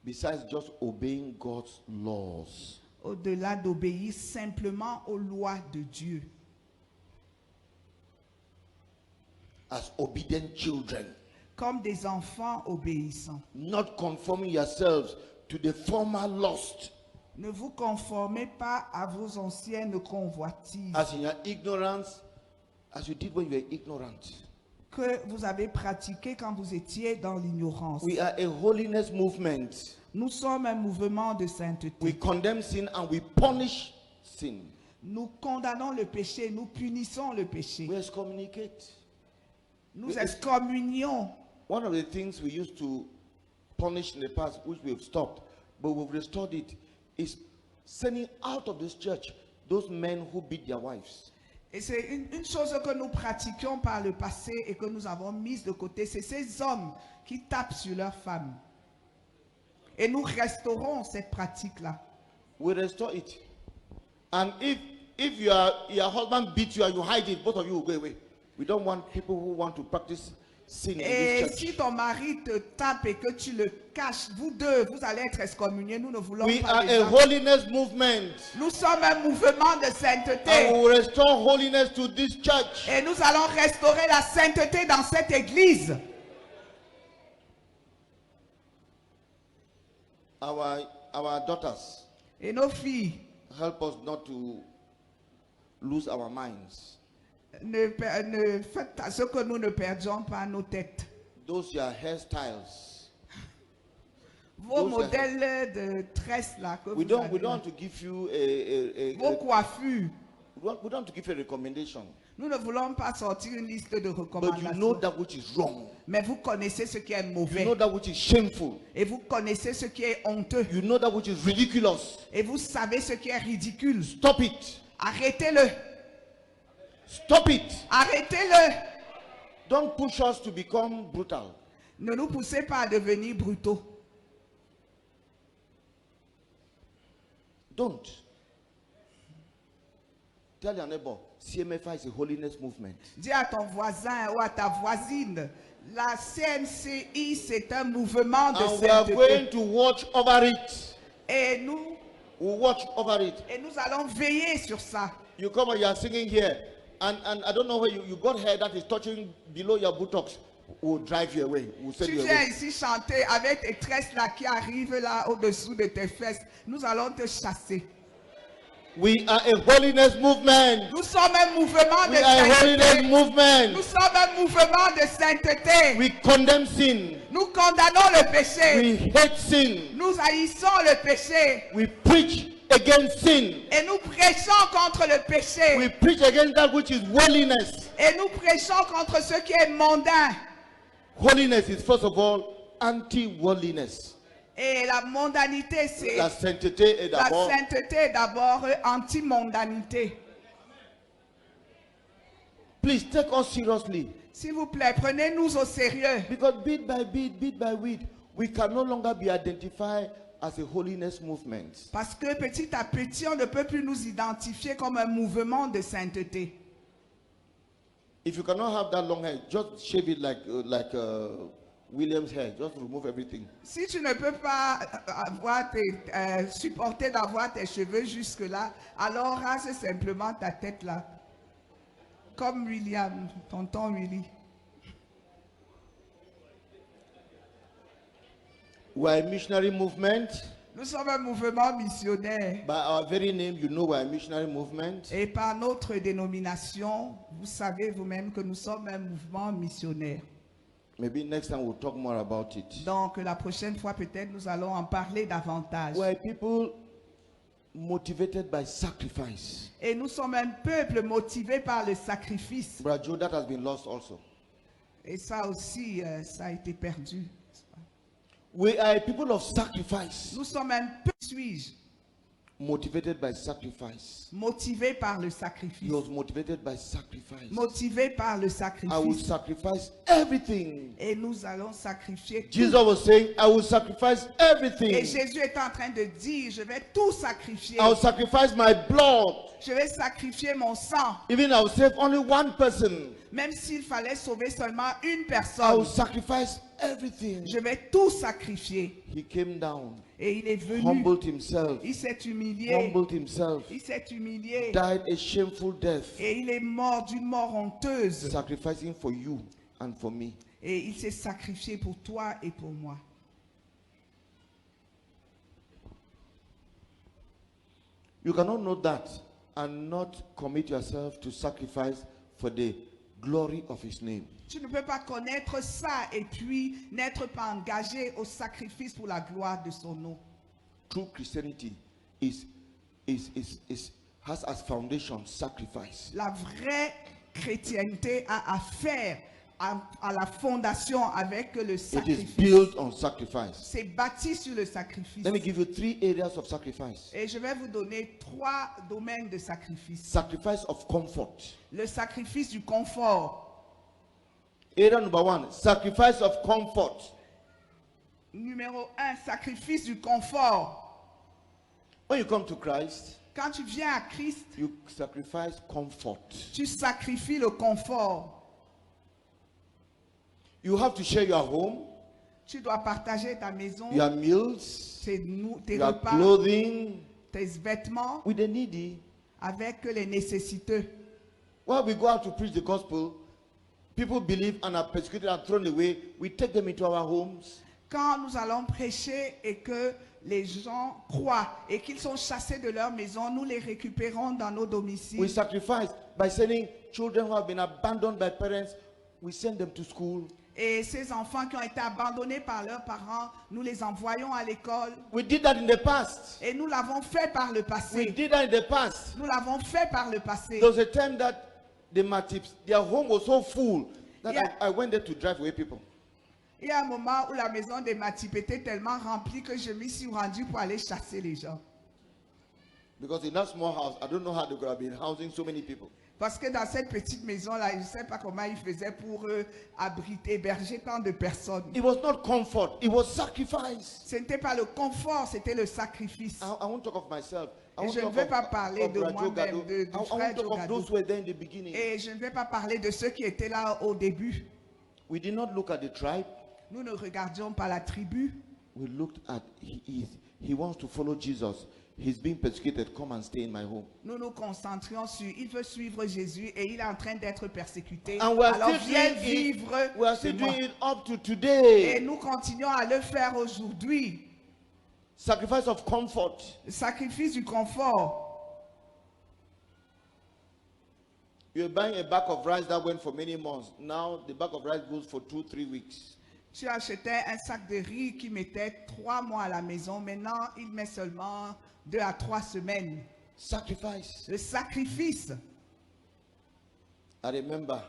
Besides just obeying God's laws. Au-delà d'obéir simplement aux lois de Dieu. As obedient children. Comme des enfants obéissants. Not conforming yourselves to the former lust. Ne vous conformez pas à vos anciennes convoitises As in your ignorance, as you did when you were ignorant. que vous avez pratiquées quand vous étiez dans l'ignorance. We are a holiness movement. Nous sommes un mouvement de sainteté. We condemn sin and we punish sin. Nous condamnons le péché, nous punissons le péché. We excommunicate. Nous excommunions. One of the things we used to punish in the past, which we've stopped, but we've restored it, is sending out of this church those men who beat their wives. Et c'est une chose que nous pratiquions par le passé et que nous avons mise de côté. C'est ces hommes qui tapent sur leurs femmes. Et nous restaurons cette pratique-là. We restore it. And if your husband beats you and you hide it, both of you will go away. We don't want people who want to practice sin in Et this church. si ton mari te tape et que tu le caches, vous deux, vous allez être excommuniés. Nous ne voulons We pas are des a gens. holiness movement. Nous sommes un mouvement de And sainteté. we will restore holiness to this church. Et nous allons restaurer la sainteté dans cette église. Our daughters, Et nos filles, help us not to lose our minds. ne faites à ce que nous ne perdions pas nos têtes. Those your hairstyles. Vos Those modèles de tresses là que We vous don't avez là. want to give you Vos coiffures. we don't want to give you a recommendation. Nous ne voulons pas sortir une liste de But you know recommandations. that which is wrong. Mais vous connaissez ce qui est You mauvais. know that which is shameful. Et vous connaissez ce qui est honteux. You know that which is ridiculous. Et vous savez ce qui est ridicule. Stop it. Arrêtez-le. Stop it. Arrêtez-le. Don't push us to become brutal. Ne nous poussez pas à devenir brutaux. Don't. Tell your neighbor, CMFI is a holiness movement. Dis à ton voisin ou à ta voisine, la CMCI c'est un mouvement de And we are going sainteté. to watch over it. Et nous allons veiller sur ça. You come and you are singing here, and I don't know where you got hair that is touching below your buttocks. Will drive you away. Will send Tu you viens away. ici chanter avec tes tresses là qui arrivent là au-dessous de tes fesses. Nous allons te chasser. We are a holiness movement. Nous sommes un mouvement de We are a holiness sainteté. movement. Nous sommes un mouvement de sainteté. We condemn sin. Nous condamnons le péché. We hate sin. Nous haïssons le péché. We preach against sin. Et nous prêchons contre le péché. We preach against that which is holiness. Et nous prêchons contre ce qui est mondain. Holiness is first of all anti-worldliness. Et la mondanité, c'est La sainteté est la d'abord. sainteté est d'abord anti-mondanité. Please take us seriously. S'il vous plaît, prenez-nous au sérieux. Because bit by bit, we can no longer be identified as a holiness movement. Parce que petit à petit, on ne peut plus nous identifier comme un mouvement de sainteté. If you cannot have that long hair, just shave it like William's hair. Just remove everything. Si tu ne peux pas supporter d'avoir tes cheveux jusque-là, alors rase simplement ta tête là. Comme William, tonton Willy. We are a missionary movement. Nous sommes un mouvement missionnaire. By our very name, you know we are a missionary movement. Et par notre dénomination, vous savez vous-même que nous sommes un mouvement missionnaire. Maybe next time we'll talk more about it. Donc la prochaine fois, peut-être, nous allons en parler davantage. We are people motivated by sacrifice. Et nous sommes un peuple motivé par le sacrifice. Brother Joe, that has been lost also. Et ça aussi, ça a été perdu. We are a people of sacrifice. Nous sommes un peuple, suis-je, Motivated by sacrifice. motivé par le sacrifice. He was motivated by sacrifice. Motivé par le I will sacrifice. sacrifice everything. Et nous allons sacrifier tout. Jesus was saying, I will sacrifice Et everything. Jésus est en train de dire, je vais tout sacrifier. I will sacrifice my blood. Je vais sacrifier mon sang. Even I will save only one person. Même s'il fallait sauver seulement une I will personne, sacrifice everything. je vais tout sacrifier. He came down, Et il est venu. humbled himself, Il s'est humilié. humbled himself, Il s'est humilié. died a shameful death, Et il est mort d'une mort honteuse. sacrificing for you and for me. Et il s'est sacrifié pour toi et pour moi. You cannot know that and not commit yourself to sacrifice for the glory of his name. Tu ne peux pas connaître ça et puis n'être pas engagé au sacrifice pour la gloire de son nom. True Christianity has as foundation sacrifice. La vraie chrétienté a affaire à la fondation avec le It is sacrifice. built on sacrifice. C'est bâti sur le sacrifice. Let me give you 3 areas of sacrifice. Et je vais vous donner 3 domaines de sacrifice. Sacrifice of comfort. Le sacrifice du confort. Area number 1, sacrifice of comfort. Numéro 1, sacrifice du confort. When you come to Christ, Quand tu viens à Christ, you sacrifice comfort. tu sacrifies le confort. You have to share your home, Tu dois partager ta maison, your meals, tes your repas, clothing tes vêtements with the needy. avec les nécessiteux. While we go out to preach the gospel, people believe and are persecuted and thrown away. We take them into our homes. Quand nous allons prêcher et que les gens croient et qu'ils sont chassés de leur maison, nous les récupérons dans nos We domiciles. sacrifice by sending children who have been abandoned by parents. We send them to school. Et ces enfants qui ont été abandonnés par leurs parents, nous les envoyons à l'école. We did that in the past. Et nous l'avons fait par le We passé. did that in the past. Nous l'avons fait par le passé. There was a time that the Matips, their home was so full that Yeah. I went there to drive away people. Il y a un moment où la maison des Matip était tellement remplie que je m'y suis rendu pour aller chasser les gens. Because in that small house, I don't know how they could have been housing so many people. Parce que dans cette petite maison-là, je ne sais pas comment ils faisaient pour abriter, héberger tant de personnes. It was not comfort, it was sacrifice. Ce n'était pas le confort, c'était le sacrifice. I won't talk of myself. I Et won't je ne talk vais pas parler of de Rajo moi-même, Gado. du I won't frère talk of Jogado. those who were there in the beginning. Et je ne vais pas parler de ceux qui étaient là au début. We did not look at the tribe. Nous ne regardions pas la tribu. We looked at he wants to follow Jesus. He's being persecuted. Come and stay in my home. Nous nous concentrions sur il veut suivre Jésus et il est en train d'être persécuté. And we are Alors still viens doing vivre it. We are chez still moi. doing it up to Et today. nous continuons à le faire aujourd'hui. Sacrifice of comfort. Le sacrifice du confort. You're buying a bag of rice that went for many months. Now the bag of rice goes for 2-3 weeks. Tu achetais un sac de riz qui mettait 3 mois à la maison. Maintenant, il met seulement 2 à 3 semaines. Sacrifice. Le sacrifice. I remember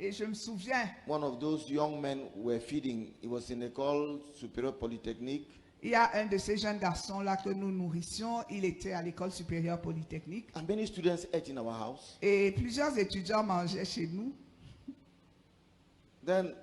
Et je me souviens, one of those young men were feeding. It was in École Supérieure Polytechnique. il y a un de ces jeunes garçons-là que nous nourrissions. Il était à l'école supérieure polytechnique. And many students ate in our house. Et plusieurs étudiants mangeaient chez nous. Then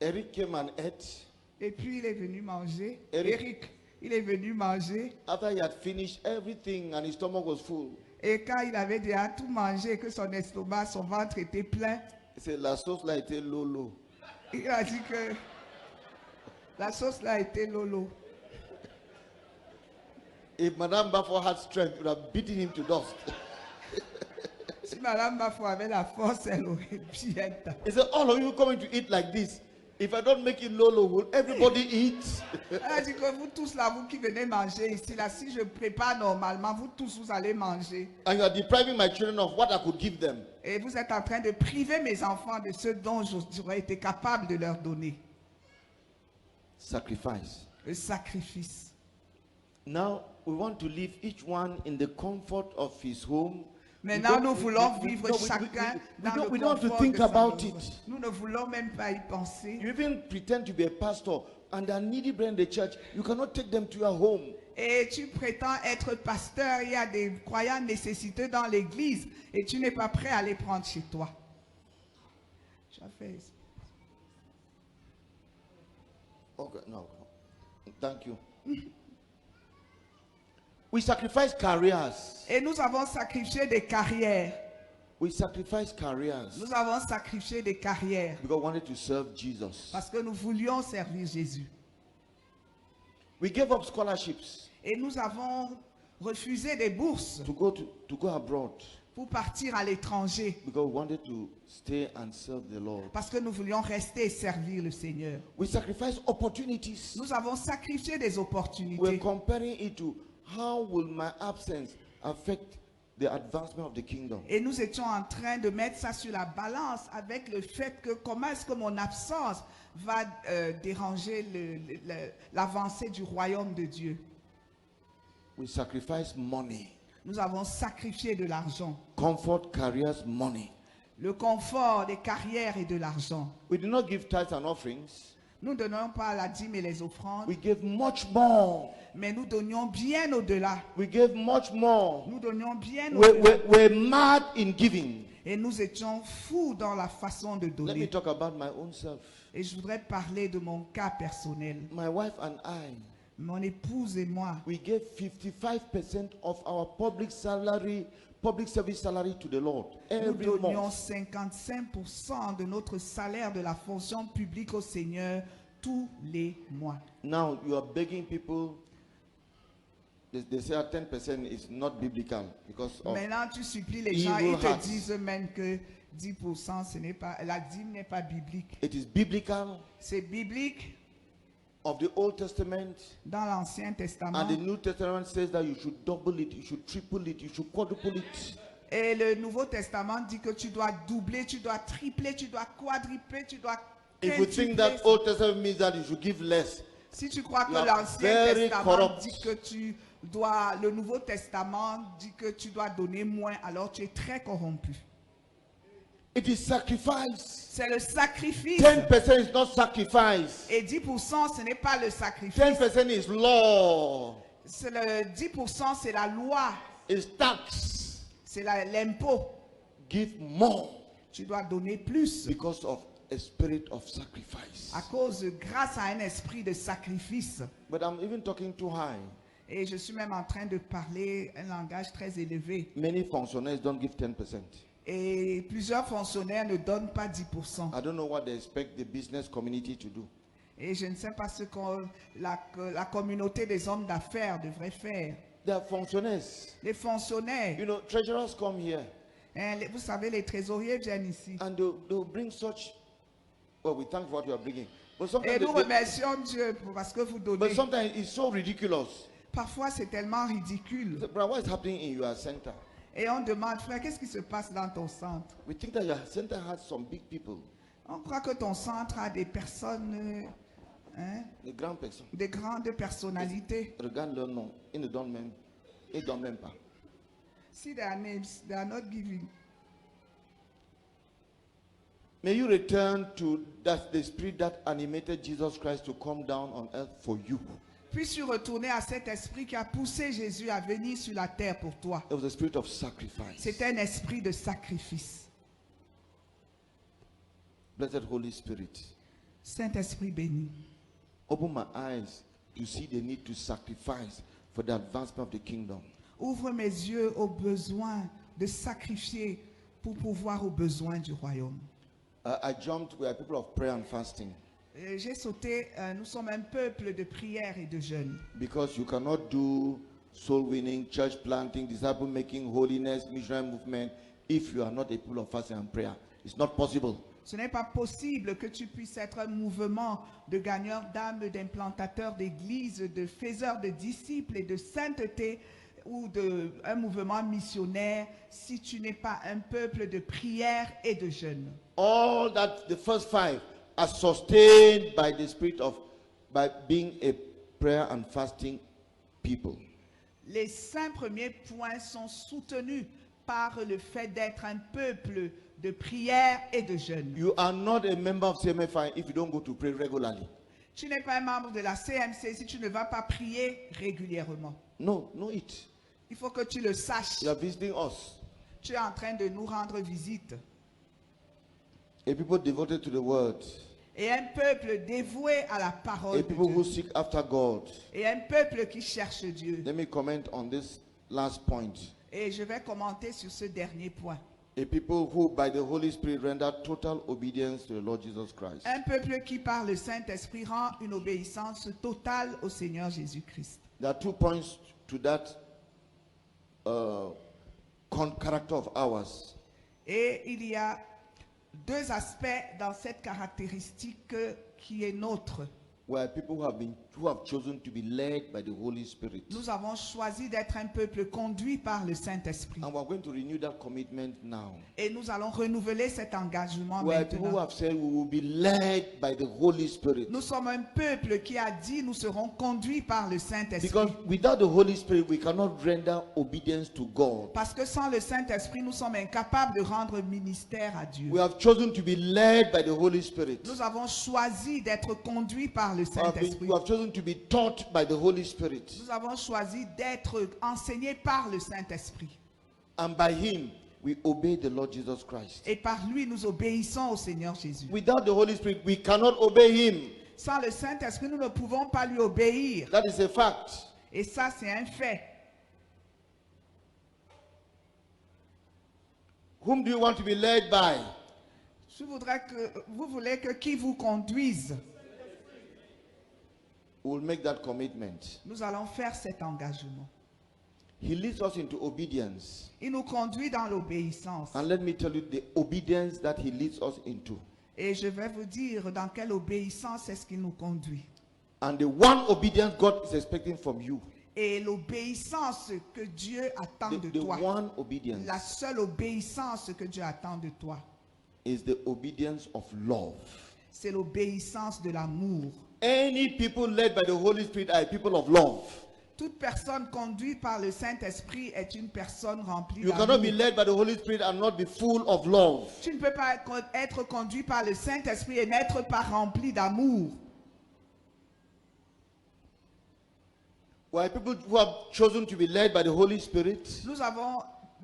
Eric came and ate. Et puis il est venu manger. Eric. Eric, il est venu manger. After he had finished everything and his stomach was full, Et quand il avait déjà tout mangé, que son estomac, son ventre était plein, he said, La sauce là était lolo. il a dit que la sauce là était lolo. If Madame Bafo had strength, it would have beaten him to dust. Si Madame Bafo avait la force, elle aurait bien tapé. He said, all of you coming to eat like this. If I don't make it lolo, will everybody eat? Elle a dit que vous tous là, vous qui venez manger ici, là, si je prépare normalement, vous tous vous allez manger. And you are depriving my children of what I could give them. Et vous êtes en train de priver mes enfants de ce dont j'aurais été capable de leur donner. Sacrifice. Le sacrifice. Now, we want to live each one in the comfort of his home. Maintenant, We nous don't- voulons we- vivre no, we- chacun we dans don't- le we don't have to confort think de sa about maison. it. Nous ne voulons même pas y penser. You even pretend to be a pastor and they are needy brethren in the church. You cannot take them to your home. Et tu prétends être pasteur, il y a des croyants nécessiteux dans l'église et tu n'es pas prêt à les prendre chez toi. Tu as fait ça. Okay, no. Thank you. We sacrifice careers. Et nous avons sacrifié des carrières. We sacrifice careers Nous avons sacrifié des carrières because we wanted to serve Jesus. parce que nous voulions servir Jésus. We gave up scholarships Et nous avons refusé des bourses to go abroad pour partir à l'étranger because we wanted to stay and serve the Lord. parce que nous voulions rester et servir le Seigneur. We sacrifice opportunities. Nous avons sacrifié des We're opportunités. comparing it to how will my absence affect the advancement of the kingdom. Et nous étions en train de mettre ça sur la balance avec le fait que comment est-ce que mon absence va déranger l'avancée du royaume de Dieu. We sacrifice money, Nous avons sacrifié de l'argent. comfort, careers, money. Le confort, des carrières et de l'argent. We did not give tithes and offerings. Nous ne donnons pas la dîme et les offrandes, We gave much more. mais nous donnions bien au-delà. We gave much more. Nous donnions bien We're, au-delà. we're mad in giving. Et nous étions fous dans la façon de Let me donner. talk about my own self. Et je voudrais parler de mon cas personnel. My wife and I, Mon épouse et moi, we gave 55% of our public service salary to the Lord nous every donnions month. 55% de notre salaire de la fonction publique au Seigneur tous les mois. Now you are begging people. They say 10% is not biblical because of Maintenant, tu supplies les gens, evil ils te hearts. disent même que 10%, ce n'est pas, la dîme n'est pas biblique. it is biblical C'est biblique of the Old Testament, dans l'Ancien Testament. and the New Testament says that you should double it, you should triple it, you should quadruple it. Et le Nouveau Testament dit que tu dois doubler, tu dois tripler, tu dois quadrupler, tu dois If you think quintupler. that Old Testament means that you should give less, Si tu crois que you are l'Ancien very Testament corrupt. dit que tu dois, le Nouveau Testament dit que tu dois donner moins, alors tu es très corrompu. it is sacrifice. C'est le sacrifice. 10% is not sacrifice. Et 10%, ce n'est pas le sacrifice. 10% is law, C'est le 10%, c'est la loi, is tax. c'est l'impôt. Give more Tu dois donner plus because of a spirit of sacrifice. à cause, grâce à un esprit de sacrifice. But I'm even talking too high. Et je suis même en train de parler un langage très élevé. Many functionaries don't give 10%. Et plusieurs fonctionnaires ne donnent pas 10%. I don't know what they expect the business community to do. Et je ne sais pas ce que la communauté des hommes d'affaires devrait faire. They are functionaries. Les fonctionnaires, You know, treasurers come here hein, vous savez, les trésoriers viennent ici. and they'll bring such. Well, we thank for what you are bringing. But Et sometimes, nous remercions Dieu parce que vous but donnez. sometimes it's so ridiculous. Parfois, c'est tellement ridicule. So, brother, what is happening in your center? Et on demande, frère, qu'est-ce qui se passe dans ton centre? We think that your center has some big people, On croit que ton centre a des personnes, hein, the grand person. des grandes personnalités. Regarde leur nom, ils ne donnent même pas. See their names, they are not giving. May you return to the spirit that animated Jesus Christ to come down on earth for you. Puisses-tu retourner à cet esprit qui a poussé Jésus à venir sur la terre pour toi? It was a spirit of sacrifice. C'est un esprit de sacrifice. Blessed Holy Spirit, Saint-Esprit béni, open my eyes to see the need to sacrifice for the advancement of the kingdom. ouvre mes yeux aux besoins de sacrifier pour pouvoir aux besoins du royaume. I jumped, we are people of prayer and fasting, J'ai sauté, nous sommes un peuple de prière et de jeûne. because you cannot do soul winning, church planting, disciple making, holiness, missionary movement if you are not a people of fasting and prayer. It's not possible. Ce n'est pas possible que tu puisses être un mouvement de gagneurs d'âmes, d'implantateurs d'églises, de faiseurs de disciples et de sainteté, ou un mouvement missionnaire si tu n'es pas un peuple de prière et de jeûne. All that, the first 5 are sustained by the spirit of, by being a prayer and fasting people. Les 5 premiers points sont soutenus par le fait d'être un peuple de prière et de jeûne. You are not a member of CMFI if you don't go to pray regularly. Tu n'es pas un membre de la CMC si tu ne vas pas prier régulièrement. No, know it. Il faut que tu le saches. You are visiting us. Tu es en train de nous rendre visite. A people devoted to the word. Et un peuple dévoué à la parole A de people who Dieu. seek after God. Et un peuple qui cherche Dieu. Let me comment on this last point. Et je vais commenter sur ce dernier point. A people who by the Holy Spirit render total obedience to the Lord Jesus Christ. Un peuple qui par le Saint-Esprit rend une obéissance totale au Seigneur Jésus-Christ. There are 2 points to that character of ours. Et il y a 2 aspects dans cette caractéristique qui est nôtre. Where people who have chosen to be led by the Holy Spirit. Nous avons choisi d'être un peuple conduit par le Saint-Esprit. And we're going to renew that commitment now. Et nous allons renouveler cet engagement Where people who maintenant. have said we will be led by the Holy Spirit. Nous sommes un peuple qui a dit nous serons conduits par le Saint-Esprit. Because without the Holy Spirit, we cannot render obedience to God. Parce que sans le Saint-Esprit, nous sommes incapables de rendre ministère à Dieu. We have chosen to be led by the Holy Spirit. Nous avons choisi d'être conduits par le Saint-Esprit. We have chosen to be taught by the Holy Spirit. Nous avons choisi d'être enseignés par le Saint-Esprit. And by Him, we obey the Lord Jesus Christ. Et par lui, nous obéissons au Seigneur Jésus. Without the Holy Spirit, we cannot obey Him. Sans le Saint-Esprit, nous ne pouvons pas lui obéir. That is a fact. Et ça, c'est un fait. Whom do you want to be led by? Vous voulez que qui vous conduise? We will make that commitment. Nous allons faire cet engagement. He leads us into obedience. Il nous conduit dans l'obéissance. And let me tell you the obedience that He leads us into. Et je vais vous dire dans quelle obéissance est-ce qu'il nous conduit. And the one obedience God is expecting from you. Et l'obéissance que Dieu attend de The toi. one obedience La seule obéissance que Dieu attend de toi. is the obedience of love. C'est l'obéissance de l'amour. Any people led by the Holy Spirit are people of love. Toute personne conduite par le Saint-Esprit est une personne remplie You cannot be d'amour. led by the Holy Spirit and not be full of love. Tu ne peux pas être conduit par le Saint-Esprit et n'être pas rempli d'amour. Why people who have chosen to be led by the Holy Spirit,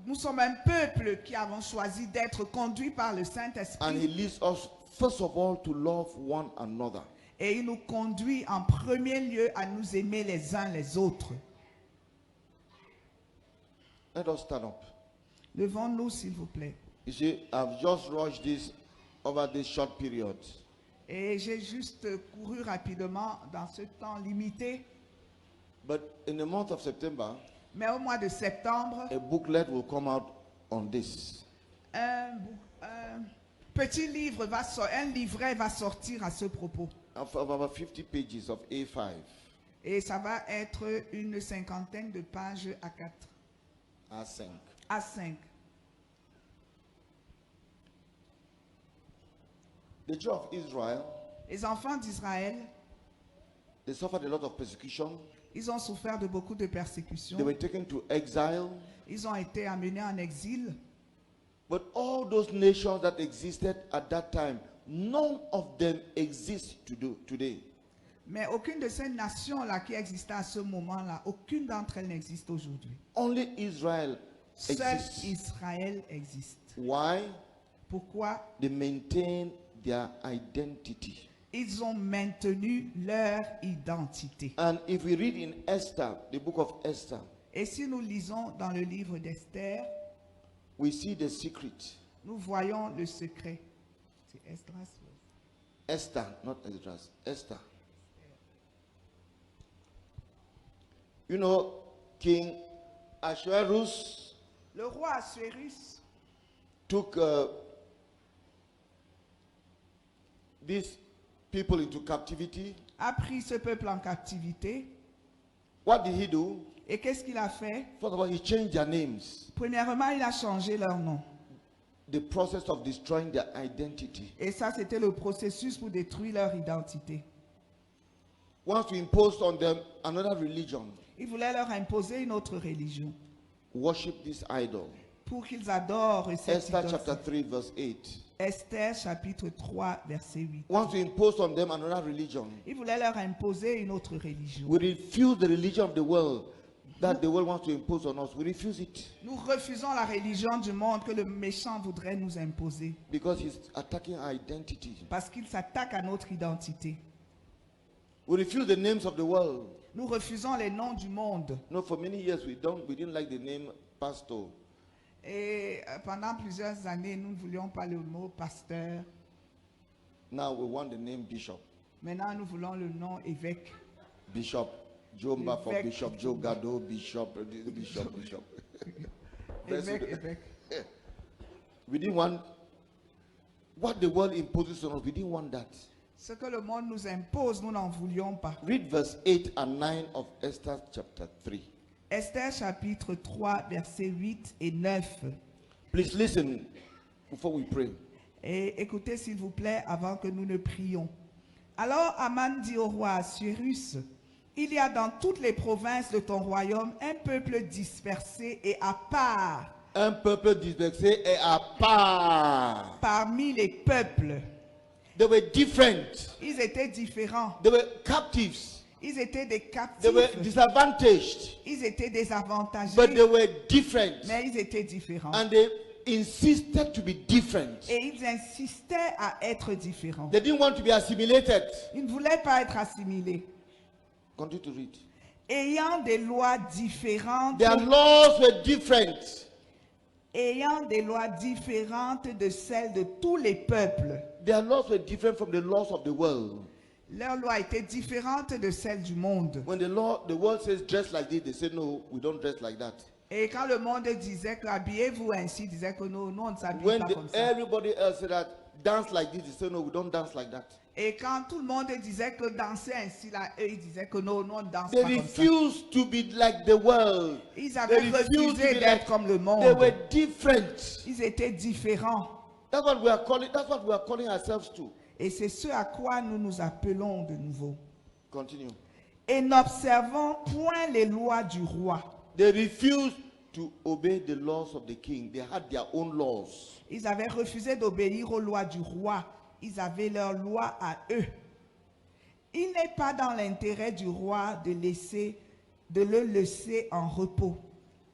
Nous sommes un peuple qui avons choisi d'être conduit par le and He Saint-Esprit. leads us first of all to love one another. Et il nous conduit en premier lieu à nous aimer les uns les autres. Let us stand up. Levons-nous, s'il vous plaît. You see, I've just rushed this over this short period. Et j'ai juste couru rapidement dans ce temps limité. But in the month of September, Mais au mois de septembre, a booklet will come out on this. un petit livre un livret va sortir à ce propos. Of about 50 pages of A5. Et ça va être une cinquantaine de pages A4. A5. A5. The children of Israel, Les enfants d'Israël, they suffered a lot of persecution. ils ont souffert de beaucoup de They persécutions. were taken to exile. Ils ont été amenés en exil. But all those nations that existed at that time, none of them exist today. Mais aucune de ces nations-là qui existaient à ce moment-là, aucune d'entre elles n'existe aujourd'hui. Only Israel Seul exists. Israël existe. Why? Pourquoi? They maintain their identity. Ils ont maintenu leur identité. And if we read in Esther, the book of Esther, Et si nous lisons dans le livre d'Esther, we see the secret. nous voyons le secret. C'est Esdras. Esther, not Esdras, Esther. You know, King Ahasuerus Le roi Assuérus took these people into captivity. a pris ce peuple en captivité. What did he do? Et qu'est-ce qu'il a fait? First of all, he changed their names. Premièrement, il a changé leur nom. The process of destroying their identity. Et ça, c'était le processus pour détruire leur identité. Wants to impose on them another religion. Il voulait leur imposer une autre religion Worship this idol. pour qu'ils adorent cette Esther idole. chapter 3 verse 8. Esther chapitre 3 verset 8. Wants to impose on them another religion. Il voulait leur imposer une autre religion. We refuse the religion of the world that the world wants to impose on us. We refuse it Nous refusons la religion du monde que le méchant voudrait nous imposer because he's attacking our identity. parce qu'il s'attaque à notre identité. We refuse the names of the world. Nous refusons les noms du monde. No, for many years we didn't like the name pastor. Et pendant plusieurs années, nous ne voulions pas le mot pasteur. Now we want the name bishop. Maintenant, nous voulons le nom évêque. Bishop Jomba for Évêque. Bishop Joe Gado, Bishop. Évêque, évêque. We didn't want what the world imposes on us. We didn't want that. Ce que le monde nous impose, nous n'en voulions pas. Read verse 8 and 9 of Esther chapter 3. Esther chapitre 3, versets 8 et 9. Please listen before we pray. Et écoutez s'il vous plaît avant que nous ne prions. Alors Aman dit au roi Assuérus, il y a dans toutes les provinces de ton royaume un peuple dispersé et à part Un peuple dispersé et à part. parmi les peuples. They were different. Ils étaient différents. They were captives. Ils étaient des They were captifs. disadvantaged. Ils étaient désavantagés. But they were different. Mais ils étaient différents. And they insisted to be different. Et ils insistaient à être différents. They didn't want to be assimilated. Ils ne voulaient pas être assimilés. Continue to read. Ayant des lois différentes, Their laws were different. ayant des lois différentes de celles de tous les peuples. Their laws were different from the laws of the world. Leurs lois étaient différentes de celles du monde. When the world says dress like this, they say no, we don't dress like that. Et quand le monde disait que habillez-vous ainsi, ils disaient que non, nous on ne s'habille When pas comme ça. everybody else said that dance like this, they say no, we don't dance like that. Et quand tout le monde disait que danser ainsi, là, eux ils disaient que non, nous on ne danse They pas comme ça. refused to be like the world. Ils They avaient refused to refusé be d'être like, comme le they monde. were different. Ils étaient différents. That's what we are calling ourselves to. Et c'est ce à quoi nous nous appelons de nouveau. Continue. Et n'observons point les lois du roi. They refused to obey the laws of the king. They had their own laws. Ils avaient refusé d'obéir aux lois du roi. Ils avaient leurs lois à eux. Il n'est pas dans l'intérêt du roi de le laisser en repos.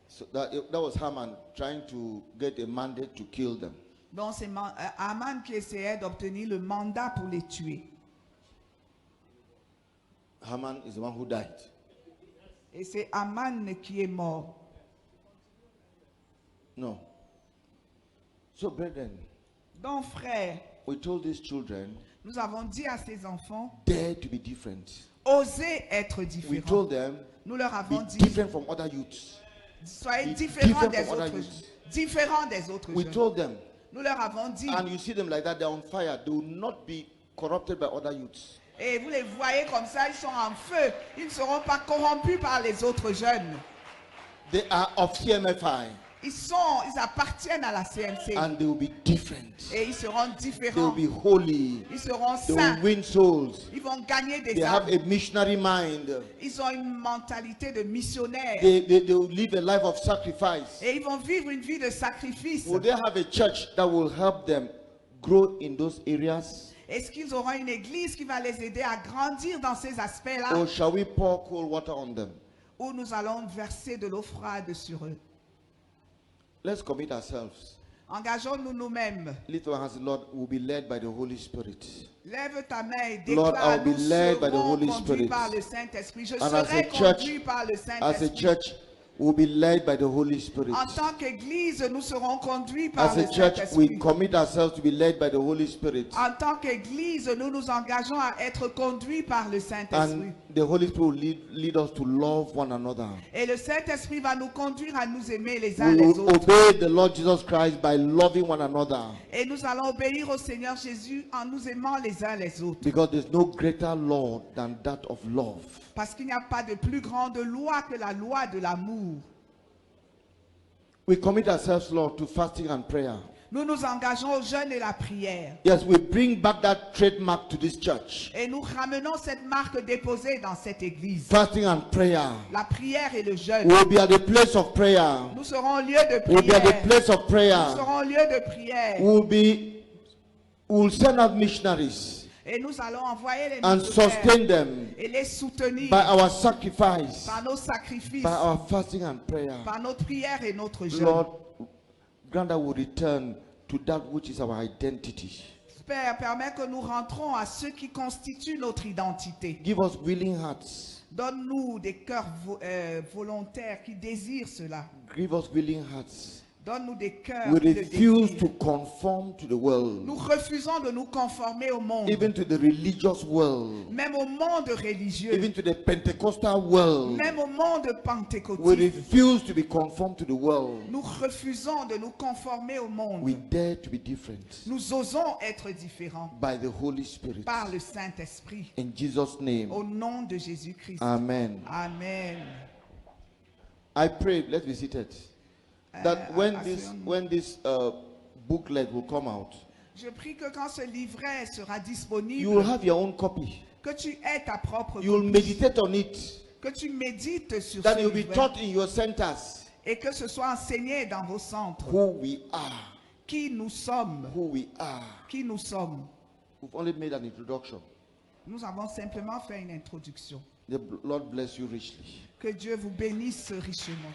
So that was Haman trying to get a mandate to kill them. Donc c'est Aman qui essayait d'obtenir le mandat pour les tuer. Haman is the one who died. Et c'est Aman qui est mort. No. So, brethren, Donc, frères, we told these children, nous avons dit à ces enfants, dare to be different. osez être We différents. told them, Nous leur be avons dit, different from other youths. soyez be différents different des from other autres, youths. différents des autres We jeunes. told them, Nous leur avons dit, and you see them like that, they're on fire. They will not be corrupted by other youths. et vous les voyez comme ça, ils sont en feu. Ils ne seront pas corrompus par les autres jeunes. They are of CMFI, Ils appartiennent à la CMC. and they will be different. Et ils seront They will différents. be holy. Ils seront They saints. will win souls. Ils vont gagner They des have âmes. a missionary mind. Ils ont une mentalité de missionnaire. They will live a life of sacrifice. Et ils vont vivre une vie de sacrifice. Will they have a church that will help them grow in those areas? Est-ce qu'ils auront une église qui va les aider à grandir dans ces aspects-là? Or shall we pour cold water on them? Ou nous allons verser de l'eau froide sur eux? Let's commit ourselves. Engageons-nous nous-mêmes. Lift our hands, Lord, will be led by the Holy Spirit. Lève ta main et Lord, déclare, I'll be nous led by the serons Holy conduits Spirit. par le Saint-Esprit. Je And as a serai church- conduit par le As a Saint-Esprit. church, we'll be led by the Holy Spirit. En tant qu'Église, nous serons conduits par As le a church, we Saint-Esprit. commit ourselves to be led by the Holy Spirit. En tant qu'Église, nous nous engageons à être conduits par le Saint-Esprit. And the Holy Spirit will lead us to love one another. Et le Saint-Esprit va nous conduire à nous aimer les uns We les will autres. obey the Lord Jesus Christ by loving one another. Et nous allons obéir au Seigneur Jésus en nous aimant les uns les autres. Because there's no greater law than that of love. Parce qu'il n'y a pas de plus grande loi que la loi de l'amour. We commit ourselves, Lord, to fasting and prayer. Nous nous engageons au jeûne et la prière. Yes, we bring back that trademark to this church. Et nous ramenons cette marque déposée dans cette église. Fasting and prayer. La prière et le jeûne. We'll be at the place of prayer. Nous serons au lieu de We'll be at the prière. place of Nous prayer. serons au lieu de prière. We'll send out missionaries Et nous allons envoyer les and missionnaires sustain them et les soutenir by our sacrifice, par nos sacrifices, by our fasting and prayer. par notre prière et notre jeûne. Lord, grant that we return to that which is our identity. Père, permets que nous rentrons à ce qui constitue notre identité. Give us willing hearts. Donne-nous des cœurs volontaires qui désirent cela. Give us willing hearts. Donne-nous des cœurs We qui le refuse désirent. to conform to the world, Nous refusons de nous conformer au monde, even to the religious world, même au monde religieux, even to the Pentecostal world. même au monde We pentecôtiste. refuse to be conformed to the world. Nous refusons de nous conformer au monde. We dare to be different Nous osons être différents by the Holy Spirit. par le Saint-Esprit. In Jesus' name, Au nom de Jésus-Christ. amen. Amen. I pray, let's be seated, that when asseyons-nous. this booklet will come out, Je prie que quand ce livret sera you will disponible, have your own copy. que tu aies ta propre You will copie, meditate on it, que tu médites sur that ce it will be livret taught in your centers et que ce soit enseigné dans vos centres. who we are, Qui nous sommes, who we are. qui nous sommes. We've only made an introduction. Nous avons simplement fait une introduction. The Lord bless you richly. Que Dieu vous bénisse richement.